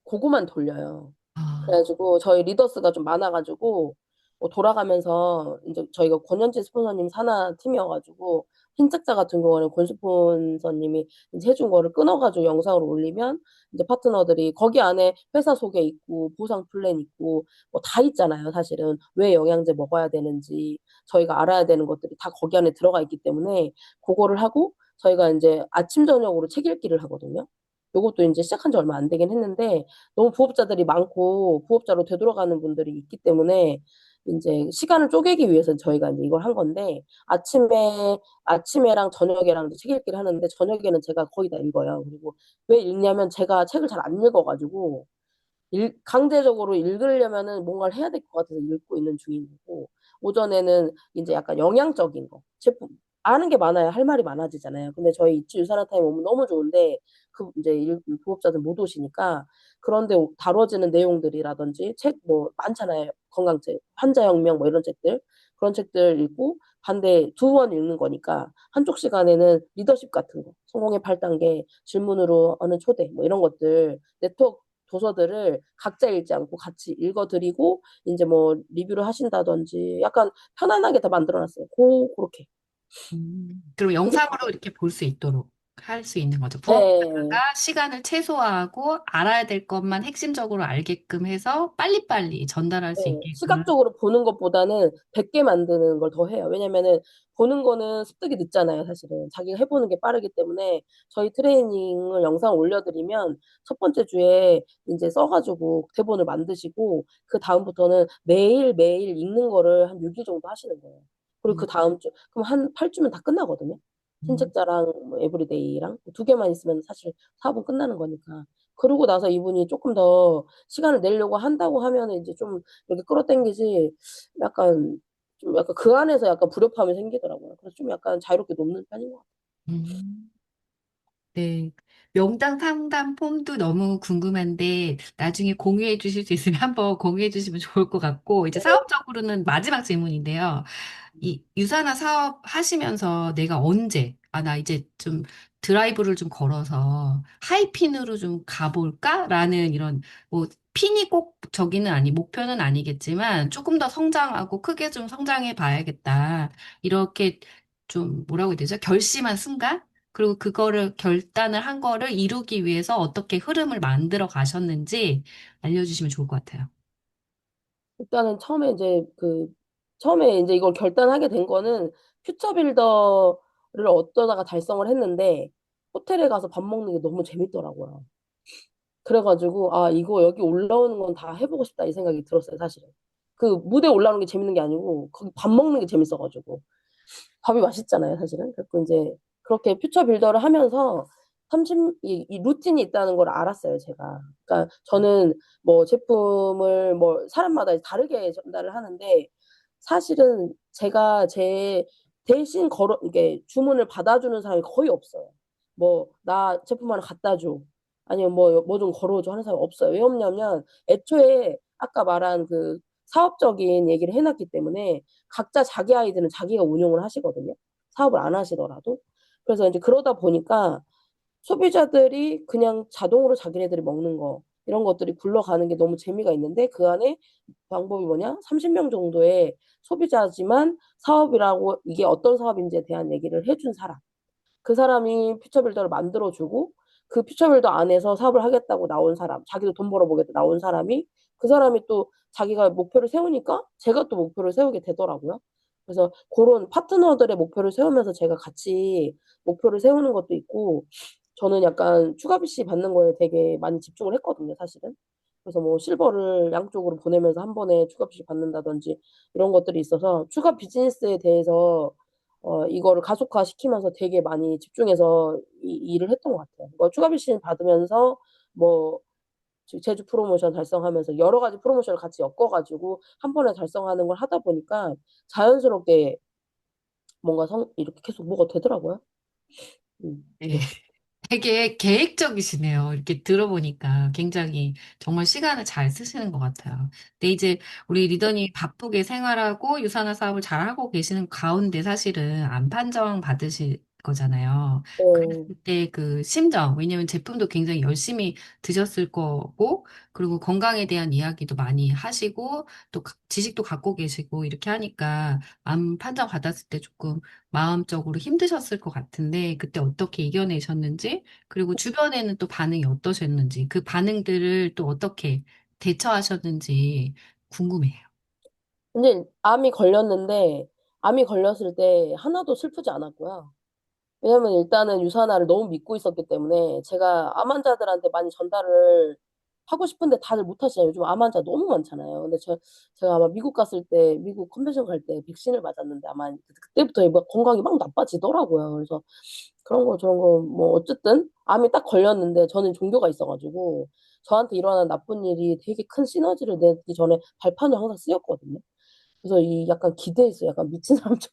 S2: 그거만 돌려요.
S1: 아,
S2: 그래가지고 저희 리더스가 좀 많아가지고 뭐 돌아가면서 이제 저희가 권현지 스폰서님 산하 팀이어가지고 흰책자 같은 경우는 권 스폰서님이 이제 해준 거를 끊어가지고 영상으로 올리면 이제 파트너들이 거기 안에 회사 소개 있고 보상 플랜 있고 뭐 다 있잖아요. 사실은 왜 영양제 먹어야 되는지 저희가 알아야 되는 것들이 다 거기 안에 들어가 있기 때문에 그거를 하고 저희가 이제 아침 저녁으로 책 읽기를 하거든요. 요것도 이제 시작한 지 얼마 안 되긴 했는데 너무 부업자들이 많고 부업자로 되돌아가는 분들이 있기 때문에 이제 시간을 쪼개기 위해서 저희가 이제 이걸 한 건데 아침에랑 저녁에랑 책 읽기를 하는데 저녁에는 제가 거의 다 읽어요. 그리고 왜 읽냐면 제가 책을 잘 안 읽어가지고 강제적으로 읽으려면은 뭔가를 해야 될 것 같아서 읽고 있는 중이고, 오전에는 이제 약간 영양적인 거, 제품, 아는 게 많아야 할 말이 많아지잖아요. 근데 저희 입지 유산화 타임 오면 너무 좋은데, 그 이제 부업자들 못 오시니까, 그런데 다뤄지는 내용들이라든지, 책 뭐 많잖아요. 건강책, 환자혁명 뭐 이런 책들. 그런 책들 읽고, 반대 두 번 읽는 거니까, 한쪽 시간에는 리더십 같은 거, 성공의 8단계, 질문으로 하는 초대, 뭐 이런 것들, 네트워크 도서들을 각자 읽지 않고 같이 읽어드리고 이제 뭐 리뷰를 하신다든지 약간 편안하게 다 만들어놨어요. 그렇게.
S1: 그럼
S2: 그게
S1: 영상으로 이렇게 볼 수 있도록 할 수 있는 거죠.
S2: 네,
S1: 부업자가 시간을 최소화하고 알아야 될 것만 핵심적으로 알게끔 해서 빨리빨리 전달할 수
S2: 네.
S1: 있게끔.
S2: 시각적으로 보는 것보다는 100개 만드는 걸 더 해요. 왜냐면은 보는 거는 습득이 늦잖아요, 사실은. 자기가 해보는 게 빠르기 때문에 저희 트레이닝을 영상 올려드리면 첫 번째 주에 이제 써가지고 대본을 만드시고 그 다음부터는 매일매일 읽는 거를 한 6일 정도 하시는 거예요. 그리고
S1: 음,
S2: 그 다음 주, 그럼 한 8주면 다 끝나거든요.
S1: 음,
S2: 신책자랑 뭐 에브리데이랑 두 개만 있으면 사실 사업은 끝나는 거니까. 그러고 나서 이분이 조금 더 시간을 내려고 한다고 하면은 이제 좀 이렇게 끌어당기지 약간 좀 약간 그 안에서 약간 불협화음이 생기더라고요. 그래서 좀 약간 자유롭게 놓는 편인 것 같아요.
S1: 음. 네. 명당 상담 폼도 너무 궁금한데 나중에 공유해 주실 수 있으면 한번 공유해 주시면 좋을 것 같고 이제 사업적으로는 마지막 질문인데요. 이 유산화 사업 하시면서 내가 언제, 나 이제 좀 드라이브를 좀 걸어서 하이핀으로 좀 가볼까라는 이런, 뭐, 핀이 꼭 저기는 목표는 아니겠지만 조금 더 성장하고 크게 좀 성장해 봐야겠다. 이렇게 좀 뭐라고 해야 되죠? 결심한 순간? 그리고 그거를 결단을 한 거를 이루기 위해서 어떻게 흐름을 만들어 가셨는지 알려주시면 좋을 것 같아요.
S2: 일단은 처음에 이제 이걸 결단하게 된 거는 퓨처 빌더를 어쩌다가 달성을 했는데 호텔에 가서 밥 먹는 게 너무 재밌더라고요. 그래가지고 아 이거 여기 올라오는 건 다 해보고 싶다 이 생각이 들었어요 사실은. 그 무대 올라오는 게 재밌는 게 아니고 거기 밥 먹는 게 재밌어가지고 밥이 맛있잖아요, 사실은. 그래서 이제 그렇게 퓨처 빌더를 하면서 이 루틴이 있다는 걸 알았어요, 제가. 그러니까 저는 뭐 제품을 뭐 사람마다 다르게 전달을 하는데 사실은 제가 제 대신 이게 주문을 받아주는 사람이 거의 없어요. 뭐, 나 제품 하나 갖다 줘. 아니면 뭐 좀 걸어줘 하는 사람이 없어요. 왜 없냐면 애초에 아까 말한 그 사업적인 얘기를 해놨기 때문에 각자 자기 아이들은 자기가 운영을 하시거든요. 사업을 안 하시더라도. 그래서 이제 그러다 보니까 소비자들이 그냥 자동으로 자기네들이 먹는 거. 이런 것들이 굴러가는 게 너무 재미가 있는데 그 안에 방법이 뭐냐? 30명 정도의 소비자지만 사업이라고 이게 어떤 사업인지에 대한 얘기를 해준 사람. 그 사람이 퓨처빌더를 만들어주고 그 퓨처빌더 안에서 사업을 하겠다고 나온 사람, 자기도 돈 벌어보겠다 나온 사람이 그 사람이 또 자기가 목표를 세우니까 제가 또 목표를 세우게 되더라고요. 그래서 그런 파트너들의 목표를 세우면서 제가 같이 목표를 세우는 것도 있고 저는 약간 추가 BC 받는 거에 되게 많이 집중을 했거든요, 사실은. 그래서 뭐 실버를 양쪽으로 보내면서 한 번에 추가 BC 받는다든지 이런 것들이 있어서 추가 비즈니스에 대해서 이거를 가속화시키면서 되게 많이 집중해서 일을 했던 것 같아요. 뭐 추가 비신 받으면서 뭐 제주 프로모션 달성하면서 여러 가지 프로모션을 같이 엮어가지고 한 번에 달성하는 걸 하다 보니까 자연스럽게 뭔가 이렇게 계속 뭐가 되더라고요.
S1: 네.
S2: 네.
S1: 되게 계획적이시네요. 이렇게 들어보니까 굉장히 정말 시간을 잘 쓰시는 것 같아요. 근데 이제 우리 리더님 바쁘게 생활하고 유산화 사업을 잘 하고 계시는 가운데 사실은 안 판정 받으실 거잖아요.
S2: 네.
S1: 그랬을 때 그 심정, 왜냐면 제품도 굉장히 열심히 드셨을 거고, 그리고 건강에 대한 이야기도 많이 하시고, 또 지식도 갖고 계시고, 이렇게 하니까 안 판정 받았을 때 조금 마음적으로 힘드셨을 것 같은데, 그때 어떻게 이겨내셨는지, 그리고 주변에는 또 반응이 어떠셨는지, 그 반응들을 또 어떻게 대처하셨는지 궁금해요.
S2: 근데 암이 걸렸을 때 하나도 슬프지 않았고요. 왜냐면 일단은 유산화를 너무 믿고 있었기 때문에 제가 암 환자들한테 많이 전달을 하고 싶은데 다들 못 하시잖아요. 요즘 암 환자 너무 많잖아요. 근데 제가 아마 미국 갔을 때, 미국 컨벤션 갈 때 백신을 맞았는데 아마 그때부터 막 건강이 막 나빠지더라고요. 그래서 그런 거 저런 거 뭐 어쨌든 암이 딱 걸렸는데 저는 종교가 있어가지고 저한테 일어난 나쁜 일이 되게 큰 시너지를 내기 전에 발판을 항상 쓰였거든요. 그래서 이 약간 기대했어요. 약간 미친 사람처럼.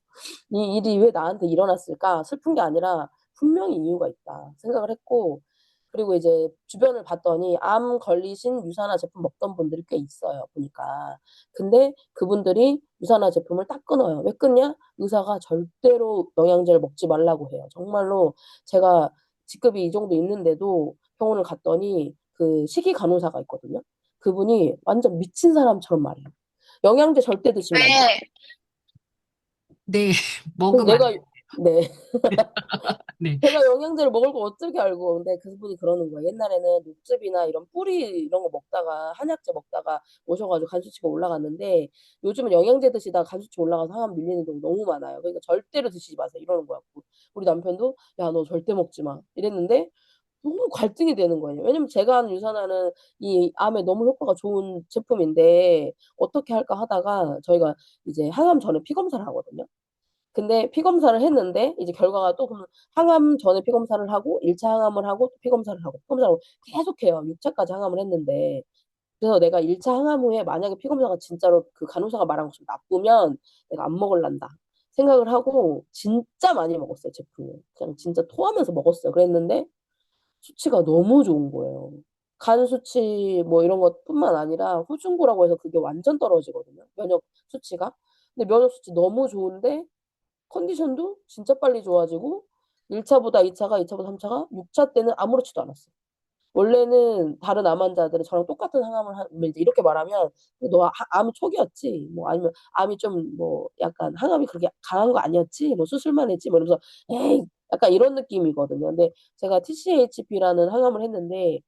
S2: 이 일이 왜 나한테 일어났을까? 슬픈 게 아니라 분명히 이유가 있다 생각을 했고, 그리고 이제 주변을 봤더니 암 걸리신 유산화 제품 먹던 분들이 꽤 있어요, 보니까. 근데 그분들이 유산화 제품을 딱 끊어요. 왜 끊냐? 의사가 절대로 영양제를 먹지 말라고 해요. 정말로 제가 직급이 이 정도 있는데도 병원을 갔더니 그 식이 간호사가 있거든요. 그분이 완전 미친 사람처럼 말해요. 영양제 절대 드시면 안 돼.
S1: 네. 네,
S2: 그래서
S1: 먹으면 안
S2: 내가 네.
S1: 돼. 네.
S2: 제가 영양제를 먹을 거 어떻게 알고. 근데 그분이 그러는 거예요. 옛날에는 녹즙이나 이런 뿌리 이런 거 먹다가 한약재 먹다가 오셔가지고 간 수치가 올라갔는데 요즘은 영양제 드시다가 간 수치 올라가서 항암 밀리는 경우 너무 많아요. 그러니까 절대로 드시지 마세요. 이러는 거야. 우리 남편도 야, 너 절대 먹지 마. 이랬는데 너무 갈등이 되는 거예요. 왜냐면 제가 하는 유산화는 이 암에 너무 효과가 좋은 제품인데 어떻게 할까 하다가 저희가 이제 항암 전에 피 검사를 하거든요. 근데 피 검사를 했는데 이제 결과가 또 그러면 항암 전에 피 검사를 하고 1차 항암을 하고 또 피 검사를 하고 피 검사를 하고 계속해요. 6차까지 항암을 했는데 그래서 내가 1차 항암 후에 만약에 피 검사가 진짜로 그 간호사가 말한 것처럼 나쁘면 내가 안 먹을란다 생각을 하고 진짜 많이 먹었어요, 제품을. 그냥 진짜 토하면서 먹었어요. 그랬는데 수치가 너무 좋은 거예요. 간 수치 뭐 이런 것뿐만 아니라 후중구라고 해서 그게 완전 떨어지거든요. 면역 수치가. 근데 면역 수치 너무 좋은데 컨디션도 진짜 빨리 좋아지고 1차보다 2차가 2차보다 3차가 6차 때는 아무렇지도 않았어요. 원래는 다른 암 환자들은 저랑 똑같은 항암을 하면 이제 이렇게 말하면 너 암 초기였지 뭐 아니면 암이 좀 뭐 약간 항암이 그렇게 강한 거 아니었지 뭐 수술만 했지 뭐 이러면서 에이 약간 이런 느낌이거든요. 근데 제가 TCHP라는 항암을 했는데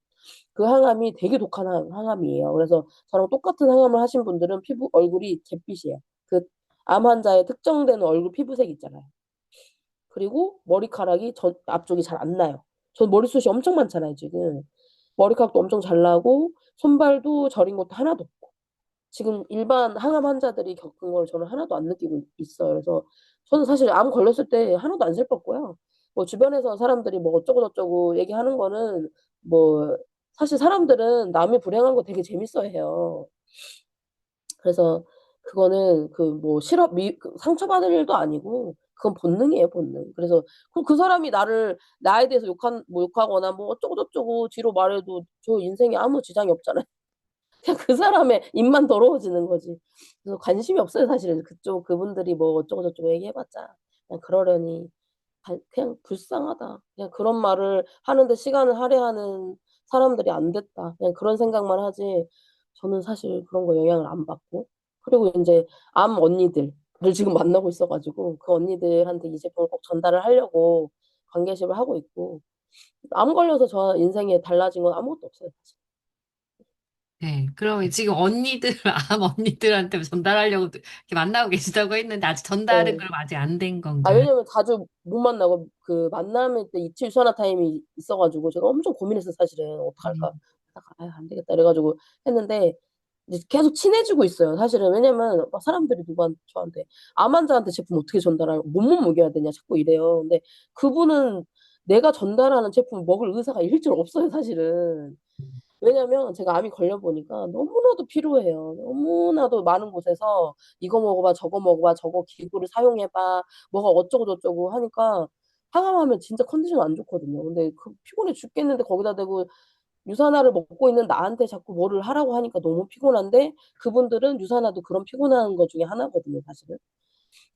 S2: 그 항암이 되게 독한 항암이에요. 그래서 저랑 똑같은 항암을 하신 분들은 피부 얼굴이 잿빛이에요. 그 암 환자의 특정되는 얼굴 피부색 있잖아요. 그리고 머리카락이 앞쪽이 잘 안 나요. 전 머리숱이 엄청 많잖아요, 지금. 머리카락도 엄청 잘 나고, 손발도 저린 것도 하나도 없고. 지금 일반 항암 환자들이 겪은 걸 저는 하나도 안 느끼고 있어요. 그래서 저는 사실 암 걸렸을 때 하나도 안 슬펐고요. 뭐 주변에서 사람들이 뭐 어쩌고저쩌고 얘기하는 거는 뭐 사실 사람들은 남이 불행한 거 되게 재밌어 해요. 그래서 그거는 그 뭐 상처받을 일도 아니고 그건 본능이에요, 본능. 그래서 그 사람이 나에 대해서 욕하거나 뭐 어쩌고저쩌고 뒤로 말해도 저 인생에 아무 지장이 없잖아요. 그냥 그 사람의 입만 더러워지는 거지. 그래서 관심이 없어요, 사실은. 그분들이 뭐 어쩌고저쩌고 얘기해봤자 그냥 그러려니 그냥 불쌍하다. 그냥 그런 말을 하는데 시간을 할애하는 사람들이 안 됐다. 그냥 그런 생각만 하지. 저는 사실 그런 거 영향을 안 받고. 그리고 이제 암 언니들을 지금 만나고 있어가지고 그 언니들한테 이 제품을 꼭 전달을 하려고 관계십을 하고 있고. 암 걸려서 저 인생에 달라진 건 아무것도 없어요, 사실.
S1: 네. 그러면 지금 언니들, 암 언니들한테 전달하려고 이렇게 만나고 계시다고 했는데 아직 전달은
S2: 네.
S1: 그럼 아직 안 된
S2: 아,
S1: 건가요?
S2: 왜냐면 자주 못 만나고 그 만남일 때 이틀 유산화 타임이 있어가지고 제가 엄청 고민했어요, 사실은. 어떡할까?
S1: 음.
S2: 하다가 아유, 안 되겠다. 이래가지고 했는데 이제 계속 친해지고 있어요, 사실은. 왜냐면 막 사람들이 누구한테 저한테 암 환자한테 제품 어떻게 전달하고 몸만 먹여야 되냐 자꾸 이래요. 근데 그분은 내가 전달하는 제품을 먹을 의사가 일절 없어요, 사실은. 왜냐면 제가 암이 걸려보니까 너무나도 피로해요. 너무나도 많은 곳에서 이거 먹어봐, 저거 먹어봐, 저거 기구를 사용해봐, 뭐가 어쩌고저쩌고 하니까 항암하면 진짜 컨디션 안 좋거든요. 근데 그 피곤해 죽겠는데 거기다 대고 유산화를 먹고 있는 나한테 자꾸 뭐를 하라고 하니까 너무 피곤한데 그분들은 유산화도 그런 피곤한 것 중에 하나거든요, 사실은.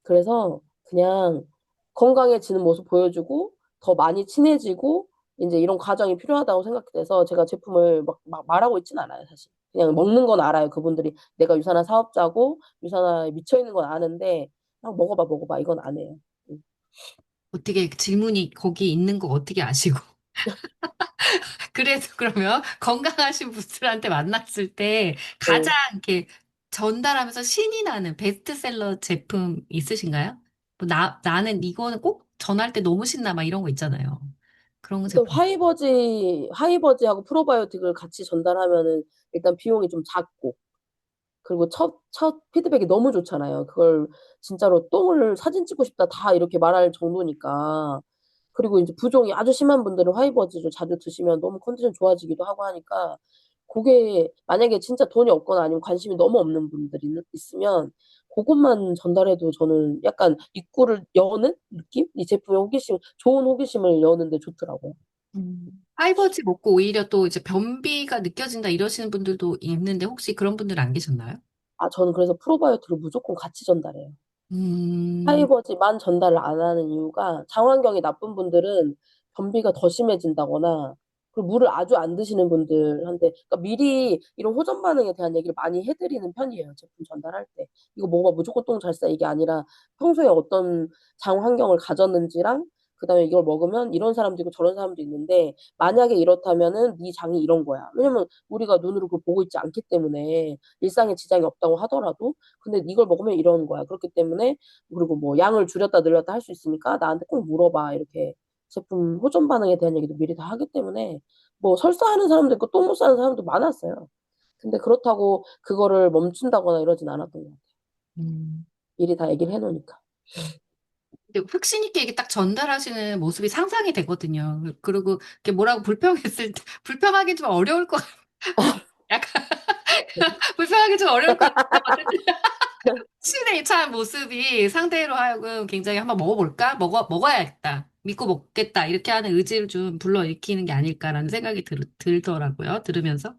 S2: 그래서 그냥 건강해지는 모습 보여주고 더 많이 친해지고 이제 이런 과정이 필요하다고 생각돼서 제가 제품을 막 말하고 있진 않아요, 사실. 그냥 먹는 건 알아요. 그분들이 내가 유산화 사업자고 유산화에 미쳐 있는 건 아는데 그냥 먹어봐, 먹어봐 이건 안 해요. 음.
S1: 어떻게 질문이 거기 있는 거 어떻게 아시고? 그래서 그러면 건강하신 분들한테 만났을 때 가장
S2: 네.
S1: 이렇게 전달하면서 신이 나는 베스트셀러 제품 있으신가요? 뭐 나는 이거는 꼭 전할 때 너무 신나 막 이런 거 있잖아요. 그런 거
S2: 일단
S1: 제품.
S2: 하이버지하고 프로바이오틱을 같이 전달하면은 일단 비용이 좀 작고 그리고 첫 피드백이 너무 좋잖아요. 그걸 진짜로 똥을 사진 찍고 싶다 다 이렇게 말할 정도니까. 그리고 이제 부종이 아주 심한 분들은 화이버즈를 자주 드시면 너무 컨디션 좋아지기도 하고 하니까 그게 만약에 진짜 돈이 없거나 아니면 관심이 너무 없는 분들이 있으면 그것만 전달해도 저는 약간 입구를 여는 느낌? 이 제품의 호기심, 좋은 호기심을 여는데 좋더라고요.
S1: 파이버즈 먹고 오히려 또 이제 변비가 느껴진다 이러시는 분들도 있는데 혹시 그런 분들 안 계셨나요?
S2: 아, 저는 그래서 프로바이오틱을 무조건 같이 전달해요.
S1: 음,
S2: 파이버지만 전달을 안 하는 이유가 장환경이 나쁜 분들은 변비가 더 심해진다거나 그리고 물을 아주 안 드시는 분들한테 그러니까 미리 이런 호전 반응에 대한 얘기를 많이 해드리는 편이에요. 제품 전달할 때. 이거 먹어봐 무조건 똥 잘 싸 이게 아니라 평소에 어떤 장 환경을 가졌는지랑 그다음에 이걸 먹으면 이런 사람도 있고 저런 사람도 있는데 만약에 이렇다면은 네 장이 이런 거야. 왜냐면 우리가 눈으로 그걸 보고 있지 않기 때문에 일상에 지장이 없다고 하더라도 근데 이걸 먹으면 이런 거야. 그렇기 때문에 그리고 뭐 양을 줄였다 늘렸다 할 수 있으니까 나한테 꼭 물어봐. 이렇게 제품 호전 반응에 대한 얘기도 미리 다 하기 때문에 뭐 설사하는 사람도 있고 똥 못 싸는 사람도 많았어요. 근데 그렇다고 그거를 멈춘다거나 이러진 않았던 것 같아요.
S1: 음.
S2: 미리 다 얘기를 해놓으니까.
S1: 근데 혁신 있게 이게 딱 전달하시는 모습이 상상이 되거든요. 그리고 이렇게 뭐라고 불평했을 때, 불평하기 좀 어려울 것 같아요. 약간, 불평하기 좀 어려울 것 같아요. 신의 참 모습이 상대로 하여금 굉장히 한번 먹어볼까? 먹어야겠다. 믿고 먹겠다. 이렇게 하는 의지를 좀 불러일으키는 게 아닐까라는 생각이 들더라고요. 들으면서.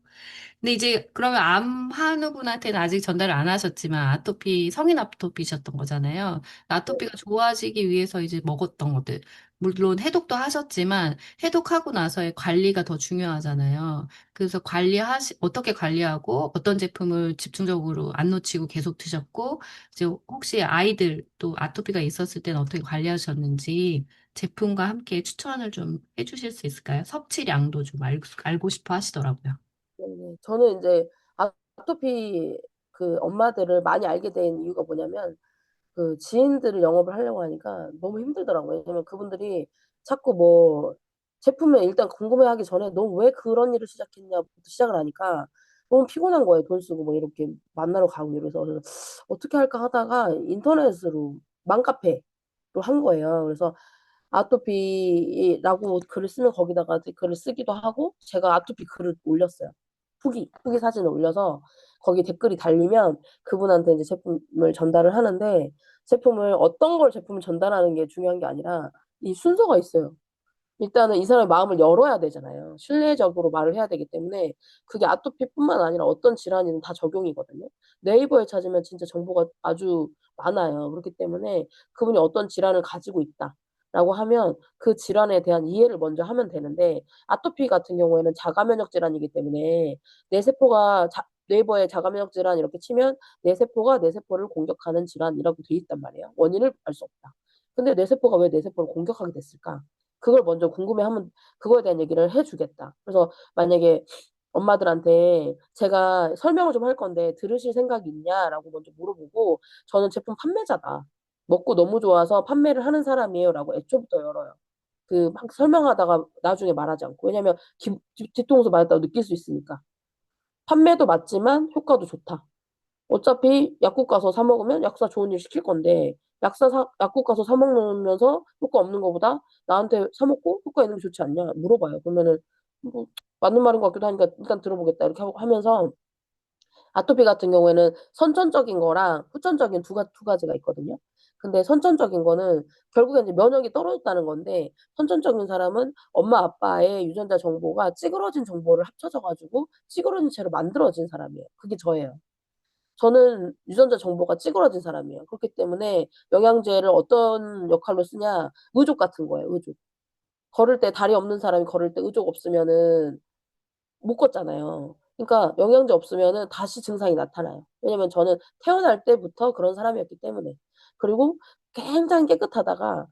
S1: 근데 이제 그러면 암 한우분한테는 아직 전달을 안 하셨지만 아토피, 성인 아토피셨던 거잖아요. 아토피가 좋아지기 위해서 이제 먹었던 것들. 물론 해독도 하셨지만 해독하고 나서의 관리가 더 중요하잖아요. 그래서 어떻게 관리하고 어떤 제품을 집중적으로 안 놓치고 계속 드셨고, 이제 혹시 아이들 또 아토피가 있었을 때는 어떻게 관리하셨는지 제품과 함께 추천을 좀 해주실 수 있을까요? 섭취량도 좀 알고 싶어 하시더라고요.
S2: 네네. 저는 이제 아토피 그 엄마들을 많이 알게 된 이유가 뭐냐면 그 지인들을 영업을 하려고 하니까 너무 힘들더라고요. 왜냐면 그분들이 자꾸 뭐 제품에 일단 궁금해하기 전에 너 왜 그런 일을 시작했냐부터 시작을 하니까 너무 피곤한 거예요. 돈 쓰고 뭐 이렇게 만나러 가고 이래서 그래서 어떻게 할까 하다가 인터넷으로 맘카페로 한 거예요. 그래서 아토피라고 글을 쓰면 거기다가 글을 쓰기도 하고 제가 아토피 글을 올렸어요. 후기 사진을 올려서 거기 댓글이 달리면 그분한테 이제 제품을 전달을 하는데 제품을 어떤 걸 제품을 전달하는 게 중요한 게 아니라 이 순서가 있어요. 일단은 이 사람의 마음을 열어야 되잖아요. 신뢰적으로 말을 해야 되기 때문에 그게 아토피뿐만 아니라 어떤 질환이든 다 적용이거든요. 네이버에 찾으면 진짜 정보가 아주 많아요. 그렇기 때문에 그분이 어떤 질환을 가지고 있다. 라고 하면 그 질환에 대한 이해를 먼저 하면 되는데 아토피 같은 경우에는 자가면역 질환이기 때문에 뇌 세포가 뇌버에 자가면역 질환 이렇게 치면 뇌 세포가 뇌 세포를 공격하는 질환이라고 돼 있단 말이에요. 원인을 알 수 없다. 근데 뇌 세포가 왜 뇌 세포를 공격하게 됐을까? 그걸 먼저 궁금해하면 그거에 대한 얘기를 해주겠다. 그래서 만약에 엄마들한테 제가 설명을 좀 할 건데 들으실 생각이 있냐라고 먼저 물어보고 저는 제품 판매자다. 먹고 너무 좋아서 판매를 하는 사람이에요라고 애초부터 열어요. 그 막 설명하다가 나중에 말하지 않고. 왜냐면 뒤통수 맞았다고 느낄 수 있으니까. 판매도 맞지만 효과도 좋다. 어차피 약국 가서 사 먹으면 약사 좋은 일 시킬 건데 약국 가서 사 먹으면서 효과 없는 것보다 나한테 사 먹고 효과 있는 게 좋지 않냐 물어봐요. 그러면은 뭐 맞는 말인 것 같기도 하니까 일단 들어보겠다 이렇게 하면서 아토피 같은 경우에는 선천적인 거랑 후천적인 두 가지가 있거든요. 근데 선천적인 거는 결국엔 이제 면역이 떨어졌다는 건데 선천적인 사람은 엄마 아빠의 유전자 정보가 찌그러진 정보를 합쳐져 가지고 찌그러진 채로 만들어진 사람이에요. 그게 저예요. 저는 유전자 정보가 찌그러진 사람이에요. 그렇기 때문에 영양제를 어떤 역할로 쓰냐 의족 같은 거예요, 의족. 걸을 때 다리 없는 사람이 걸을 때 의족 없으면은 못 걷잖아요. 그러니까 영양제 없으면은 다시 증상이 나타나요. 왜냐면 저는 태어날 때부터 그런 사람이었기 때문에. 그리고 굉장히 깨끗하다가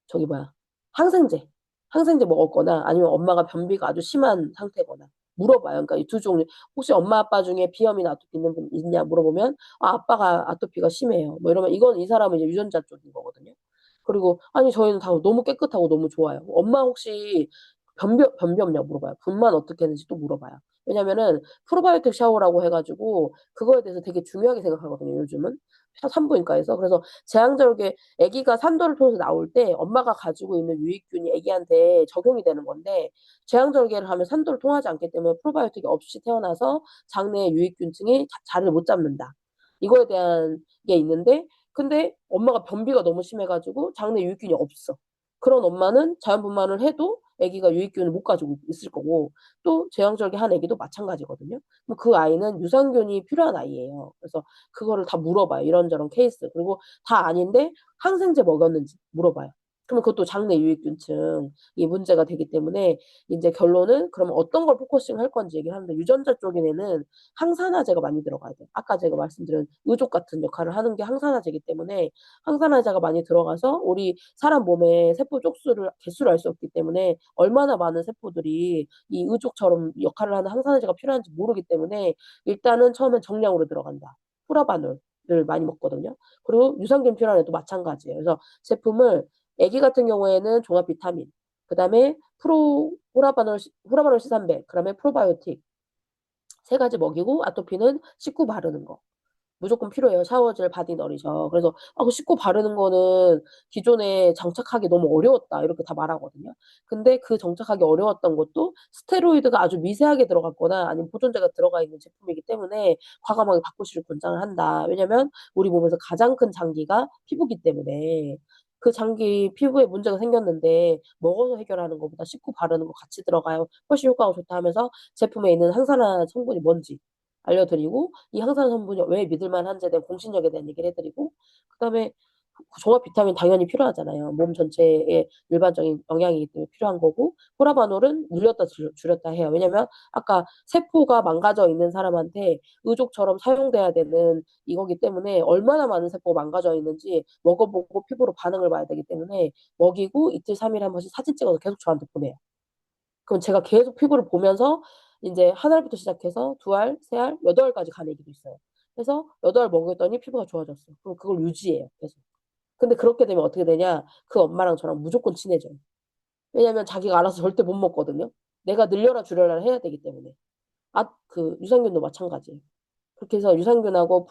S2: 저기 뭐야 항생제 항생제 먹었거나 아니면 엄마가 변비가 아주 심한 상태거나 물어봐요. 그러니까 이 두 종류 혹시 엄마 아빠 중에 비염이나 아토피 있는 분 있냐 물어보면 아, 아빠가 아토피가 심해요. 뭐 이러면 이건 이 사람은 이제 유전자 쪽인 거거든요. 그리고 아니 저희는 다 너무 깨끗하고 너무 좋아요. 엄마 혹시 변비 없냐고 물어봐요. 분만 어떻게 했는지 또 물어봐요. 왜냐면은 프로바이오틱 샤워라고 해가지고 그거에 대해서 되게 중요하게 생각하거든요. 요즘은 산부인과에서. 그래서 제왕절개 아기가 산도를 통해서 나올 때 엄마가 가지고 있는 유익균이 아기한테 적용이 되는 건데 제왕절개를 하면 산도를 통하지 않기 때문에 프로바이오틱이 없이 태어나서 장내의 유익균층이 자리를 못 잡는다. 이거에 대한 게 있는데 근데 엄마가 변비가 너무 심해가지고 장내 유익균이 없어. 그런 엄마는 자연분만을 해도 아기가 유익균을 못 가지고 있을 거고 또 제왕절개한 아기도 마찬가지거든요. 그럼 그 아이는 유산균이 필요한 아이예요. 그래서 그거를 다 물어봐요. 이런저런 케이스. 그리고 다 아닌데 항생제 먹였는지 물어봐요. 그러면 그것도 장내 유익균층이 문제가 되기 때문에 이제 결론은 그러면 어떤 걸 포커싱 할 건지 얘기를 하는데 유전자 쪽에는 항산화제가 많이 들어가야 돼요. 아까 제가 말씀드린 의족 같은 역할을 하는 게 항산화제이기 때문에 항산화제가 많이 들어가서 우리 사람 몸의 세포 쪽수를 개수를 알 수 없기 때문에 얼마나 많은 세포들이 이 의족처럼 역할을 하는 항산화제가 필요한지 모르기 때문에 일단은 처음엔 정량으로 들어간다. 후라바놀을 많이 먹거든요. 그리고 유산균 필요한 애도 마찬가지예요. 그래서 제품을 아기 같은 경우에는 종합 비타민, 그다음에 후라바놀 C300, 그다음에 프로바이오틱 세 가지 먹이고 아토피는 씻고 바르는 거. 무조건 필요해요. 샤워젤, 바디 너리셔. 그래서 아, 그 씻고 바르는 거는 기존에 장착하기 너무 어려웠다. 이렇게 다 말하거든요. 근데 그 장착하기 어려웠던 것도 스테로이드가 아주 미세하게 들어갔거나 아니면 보존제가 들어가 있는 제품이기 때문에 과감하게 바꾸시를 권장을 한다. 왜냐면 우리 몸에서 가장 큰 장기가 피부기 때문에 그 장기 피부에 문제가 생겼는데 먹어서 해결하는 것보다 씻고 바르는 거 같이 들어가요. 훨씬 효과가 좋다 하면서 제품에 있는 항산화 성분이 뭔지 알려드리고 이 항산 성분이 왜 믿을 만한지에 대한 공신력에 대한 얘기를 해드리고 그다음에 종합 비타민 당연히 필요하잖아요. 몸 전체에 일반적인 영양이기 때문에 필요한 거고 호라바놀은 늘렸다 줄였다 해요. 왜냐면 아까 세포가 망가져 있는 사람한테 의족처럼 사용돼야 되는 이거기 때문에 얼마나 많은 세포가 망가져 있는지 먹어보고 피부로 반응을 봐야 되기 때문에 먹이고 이틀, 3일에 한 번씩 사진 찍어서 계속 저한테 보내요. 그럼 제가 계속 피부를 보면서 이제 한 알부터 시작해서 두 알, 세 알, 여덟 알까지 가는 애기도 있어요. 그래서 여덟 알 먹였더니 피부가 좋아졌어. 그럼 그걸 유지해요. 계속. 근데 그렇게 되면 어떻게 되냐? 그 엄마랑 저랑 무조건 친해져요. 왜냐면 자기가 알아서 절대 못 먹거든요. 내가 늘려라 줄여라 해야 되기 때문에. 아, 그 유산균도 마찬가지예요. 그렇게 해서 유산균하고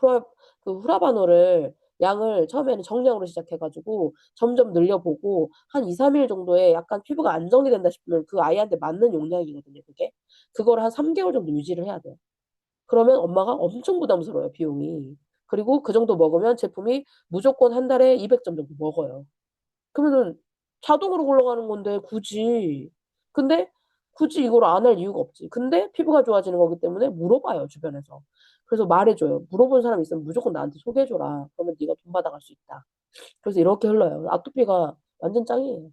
S2: 그 후라바노를 양을 처음에는 정량으로 시작해가지고 점점 늘려보고 한 2, 3일 정도에 약간 피부가 안정이 된다 싶으면 그 아이한테 맞는 용량이거든요, 그게. 그걸 한 3개월 정도 유지를 해야 돼요. 그러면 엄마가 엄청 부담스러워요, 비용이. 그리고 그 정도 먹으면 제품이 무조건 한 달에 200점 정도 먹어요. 그러면은 자동으로 굴러가는 건데 굳이. 근데 굳이 이걸 안 할 이유가 없지. 근데 피부가 좋아지는 거기 때문에 물어봐요, 주변에서. 그래서 말해줘요. 물어본 사람 있으면 무조건 나한테 소개해줘라. 그러면 네가 돈 받아갈 수 있다. 그래서 이렇게 흘러요. 아토피가 완전 짱이에요.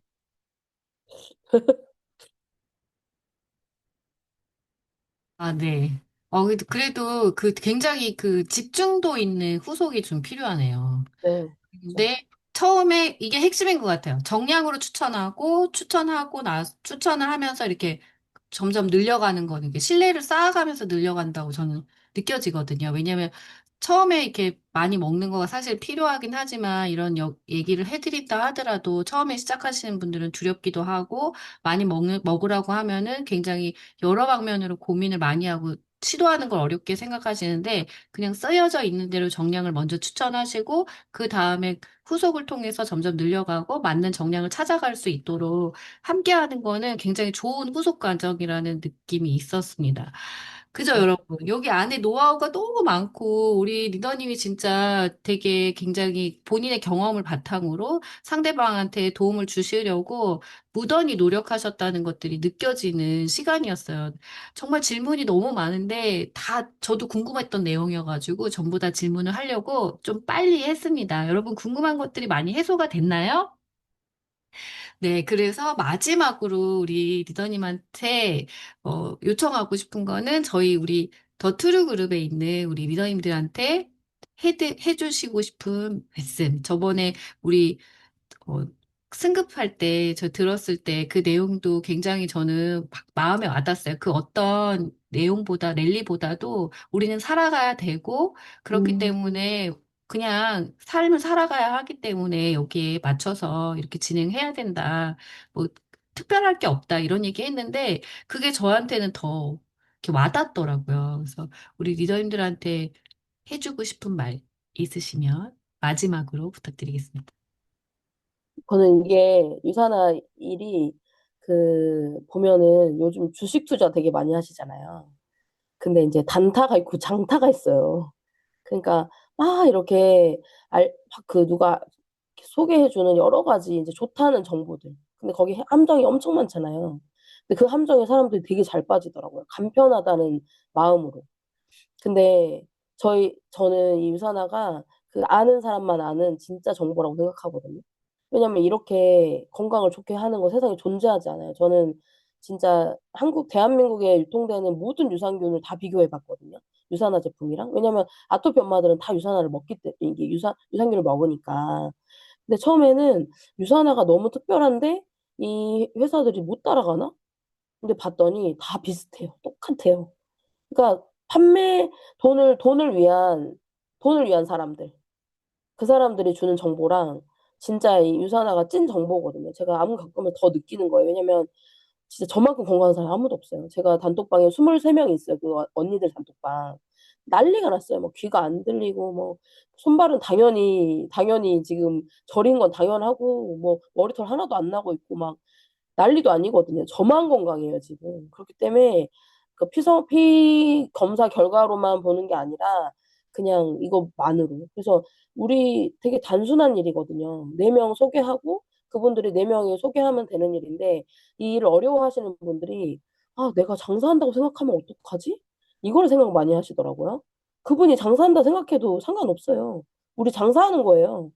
S1: 아, 네. 그래도 그 굉장히 그 집중도 있는 후속이 좀 필요하네요.
S2: 네. 그쵸.
S1: 근데 처음에 이게 핵심인 것 같아요. 정량으로 추천하고 추천을 하면서 이렇게 점점 늘려가는 거는 게 신뢰를 쌓아가면서 늘려간다고 저는 느껴지거든요. 왜냐하면 처음에 이렇게 많이 먹는 거가 사실 필요하긴 하지만 이런 얘기를 해드린다 하더라도 처음에 시작하시는 분들은 두렵기도 하고 많이 먹으라고 하면은 굉장히 여러 방면으로 고민을 많이 하고 시도하는 걸 어렵게 생각하시는데 그냥 쓰여져 있는 대로 정량을 먼저 추천하시고 그 다음에 후속을 통해서 점점 늘려가고 맞는 정량을 찾아갈 수 있도록 함께하는 거는 굉장히 좋은 후속 과정이라는 느낌이 있었습니다. 그죠,
S2: 그쵸.
S1: 여러분? 여기 안에 노하우가 너무 많고, 우리 리더님이 진짜 되게 굉장히 본인의 경험을 바탕으로 상대방한테 도움을 주시려고 무던히 노력하셨다는 것들이 느껴지는 시간이었어요. 정말 질문이 너무 많은데, 다 저도 궁금했던 내용이어가지고, 전부 다 질문을 하려고 좀 빨리 했습니다. 여러분 궁금한 것들이 많이 해소가 됐나요? 네, 그래서 마지막으로 우리 리더님한테 요청하고 싶은 거는 우리 더 트루 그룹에 있는 우리 리더님들한테 해주시고 싶은 말씀. 저번에 우리 어, 승급할 때 저 들었을 때 그 내용도 굉장히 저는 막 마음에 와닿았어요. 그 어떤 내용보다 랠리보다도 우리는 살아가야 되고 그렇기 때문에 그냥 삶을 살아가야 하기 때문에 여기에 맞춰서 이렇게 진행해야 된다. 뭐 특별할 게 없다 이런 얘기 했는데 그게 저한테는 더 이렇게 와닿더라고요. 그래서 우리 리더님들한테 해주고 싶은 말 있으시면 마지막으로 부탁드리겠습니다.
S2: 저는 이게 유산화 일이 보면은 요즘 주식 투자 되게 많이 하시잖아요. 근데 이제 단타가 있고 장타가 있어요. 그러니까 막 이렇게 누가 소개해주는 여러 가지 이제 좋다는 정보들. 근데 거기 함정이 엄청 많잖아요. 근데 그 함정에 사람들이 되게 잘 빠지더라고요. 간편하다는 마음으로. 근데 저는 이 유산화가 그 아는 사람만 아는 진짜 정보라고 생각하거든요. 왜냐면 이렇게 건강을 좋게 하는 거 세상에 존재하지 않아요. 저는 진짜 대한민국에 유통되는 모든 유산균을 다 비교해 봤거든요. 유산화 제품이랑. 왜냐면 아토피 엄마들은 다 유산화를 먹기 때문에, 이게 유산균을 먹으니까. 근데 처음에는 유산화가 너무 특별한데 이 회사들이 못 따라가나? 근데 봤더니 다 비슷해요. 똑같아요. 그러니까 돈을 위한 사람들. 그 사람들이 주는 정보랑 진짜 이 유산화가 찐 정보거든요. 제가 암 겪으면 더 느끼는 거예요. 왜냐면 진짜 저만큼 건강한 사람이 아무도 없어요. 제가 단톡방에 23명이 있어요. 그 언니들 단톡방. 난리가 났어요. 뭐 귀가 안 들리고 뭐 손발은 당연히 지금 저린 건 당연하고 뭐 머리털 하나도 안 나고 있고 막 난리도 아니거든요. 저만 건강해요, 지금. 그렇기 때문에 피 검사 결과로만 보는 게 아니라 그냥 이것만으로. 그래서 우리 되게 단순한 일이거든요. 4명 소개하고 그분들이 4명이 소개하면 되는 일인데 이 일을 어려워하시는 분들이 아, 내가 장사한다고 생각하면 어떡하지? 이걸 생각 많이 하시더라고요. 그분이 장사한다 생각해도 상관없어요. 우리 장사하는 거예요.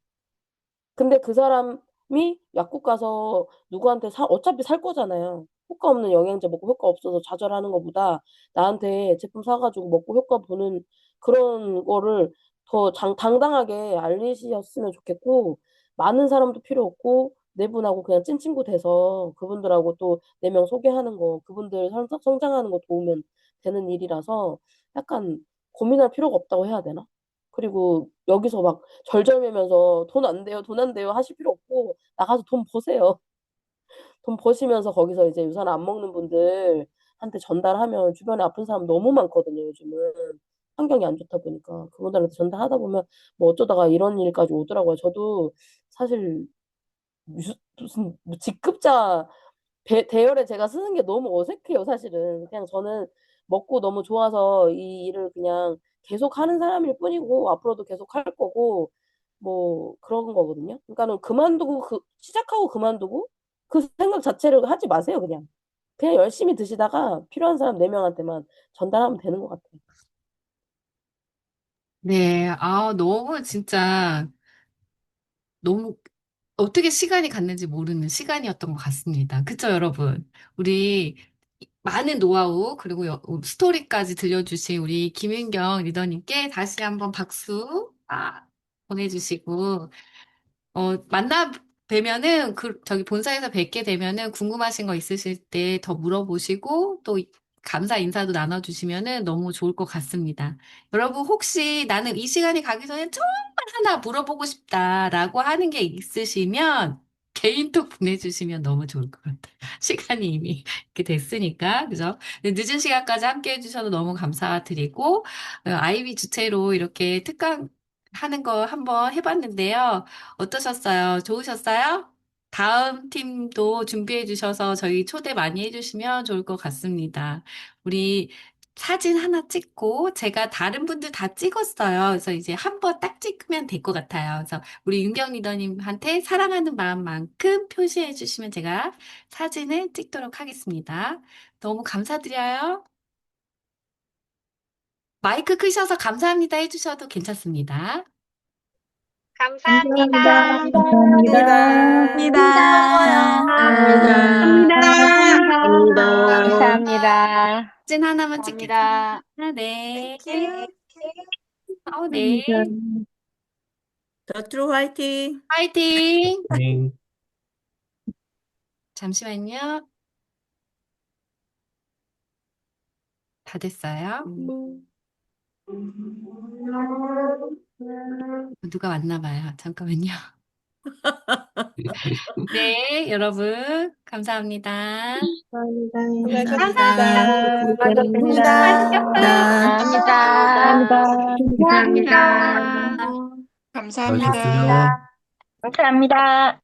S2: 근데 그 사람이 약국 가서 누구한테 어차피 살 거잖아요. 효과 없는 영양제 먹고 효과 없어서 좌절하는 것보다 나한테 제품 사가지고 먹고 효과 보는 그런 거를 더 당당하게 알리셨으면 좋겠고, 많은 사람도 필요 없고, 네 분하고 그냥 찐친구 돼서 그분들하고 또 4명 소개하는 거, 그분들 성장하는 거 도우면 되는 일이라서 약간 고민할 필요가 없다고 해야 되나? 그리고 여기서 막 절절매면서 돈 안 돼요, 돈 안 돼요 하실 필요 없고 나가서 돈 버세요. 돈 버시면서 거기서 이제 유산 안 먹는 분들한테 전달하면 주변에 아픈 사람 너무 많거든요, 요즘은. 환경이 안 좋다 보니까. 그분들한테 전달하다 보면 뭐 어쩌다가 이런 일까지 오더라고요. 저도 사실 무슨 뭐 직급자 대열에 제가 쓰는 게 너무 어색해요, 사실은. 그냥 저는 먹고 너무 좋아서 이 일을 그냥 계속 하는 사람일 뿐이고, 앞으로도 계속 할 거고, 뭐, 그런 거거든요. 그러니까는 시작하고 그만두고, 그 생각 자체를 하지 마세요, 그냥. 그냥 열심히 드시다가 필요한 사람 4명한테만 전달하면 되는 것 같아요.
S1: 네, 너무 진짜, 너무 어떻게 시간이 갔는지 모르는 시간이었던 것 같습니다. 그쵸, 여러분? 우리 많은 노하우, 그리고 스토리까지 들려주신 우리 김윤경 리더님께 다시 한번 박수 보내주시고, 만나 뵈면은, 저기 본사에서 뵙게 되면은 궁금하신 거 있으실 때 더 물어보시고, 또 감사 인사도 나눠주시면은 너무 좋을 것 같습니다. 여러분, 혹시 나는 이 시간이 가기 전에 정말 하나 물어보고 싶다라고 하는 게 있으시면, 개인톡 보내주시면 너무 좋을 것 같아요. 시간이 이미 이렇게 됐으니까, 그죠? 근데 늦은 시간까지 함께 해주셔서 너무 감사드리고, 아이비 주체로 이렇게 특강 하는 거 한번 해봤는데요. 어떠셨어요? 좋으셨어요? 다음 팀도 준비해 주셔서 저희 초대 많이 해주시면 좋을 것 같습니다. 우리 사진 하나 찍고 제가 다른 분들 다 찍었어요. 그래서 이제 한 번 딱 찍으면 될 것 같아요. 그래서 우리 윤경 리더님한테 사랑하는 마음만큼 표시해 주시면 제가 사진을 찍도록 하겠습니다. 너무 감사드려요. 마이크 끄셔서 감사합니다 해주셔도 괜찮습니다.
S3: 감사합니다.
S4: 감사합니다. 감사합니다.
S5: 감사합니다.
S2: 감사합니다. 감사합니다.
S3: 감사합니다.
S1: 사진 하나만
S3: 감사합니다.
S1: 찍겠습니다. 네.
S5: 땡큐.
S1: 네.
S5: 더트로 화이팅!
S1: 화이팅!
S4: 네.
S1: 잠시만요. 다 됐어요? 누가 왔나 봐요. 잠깐만요. 네, 여러분. 감사합니다.
S5: 감사합니다.
S3: 수고하셨습니다.
S5: 감사합니다.
S3: 감사합니다.
S2: 감사합니다.
S3: 감사합니다.
S5: 감사합니다.
S4: 수고하셨어요.
S3: 감사합니다.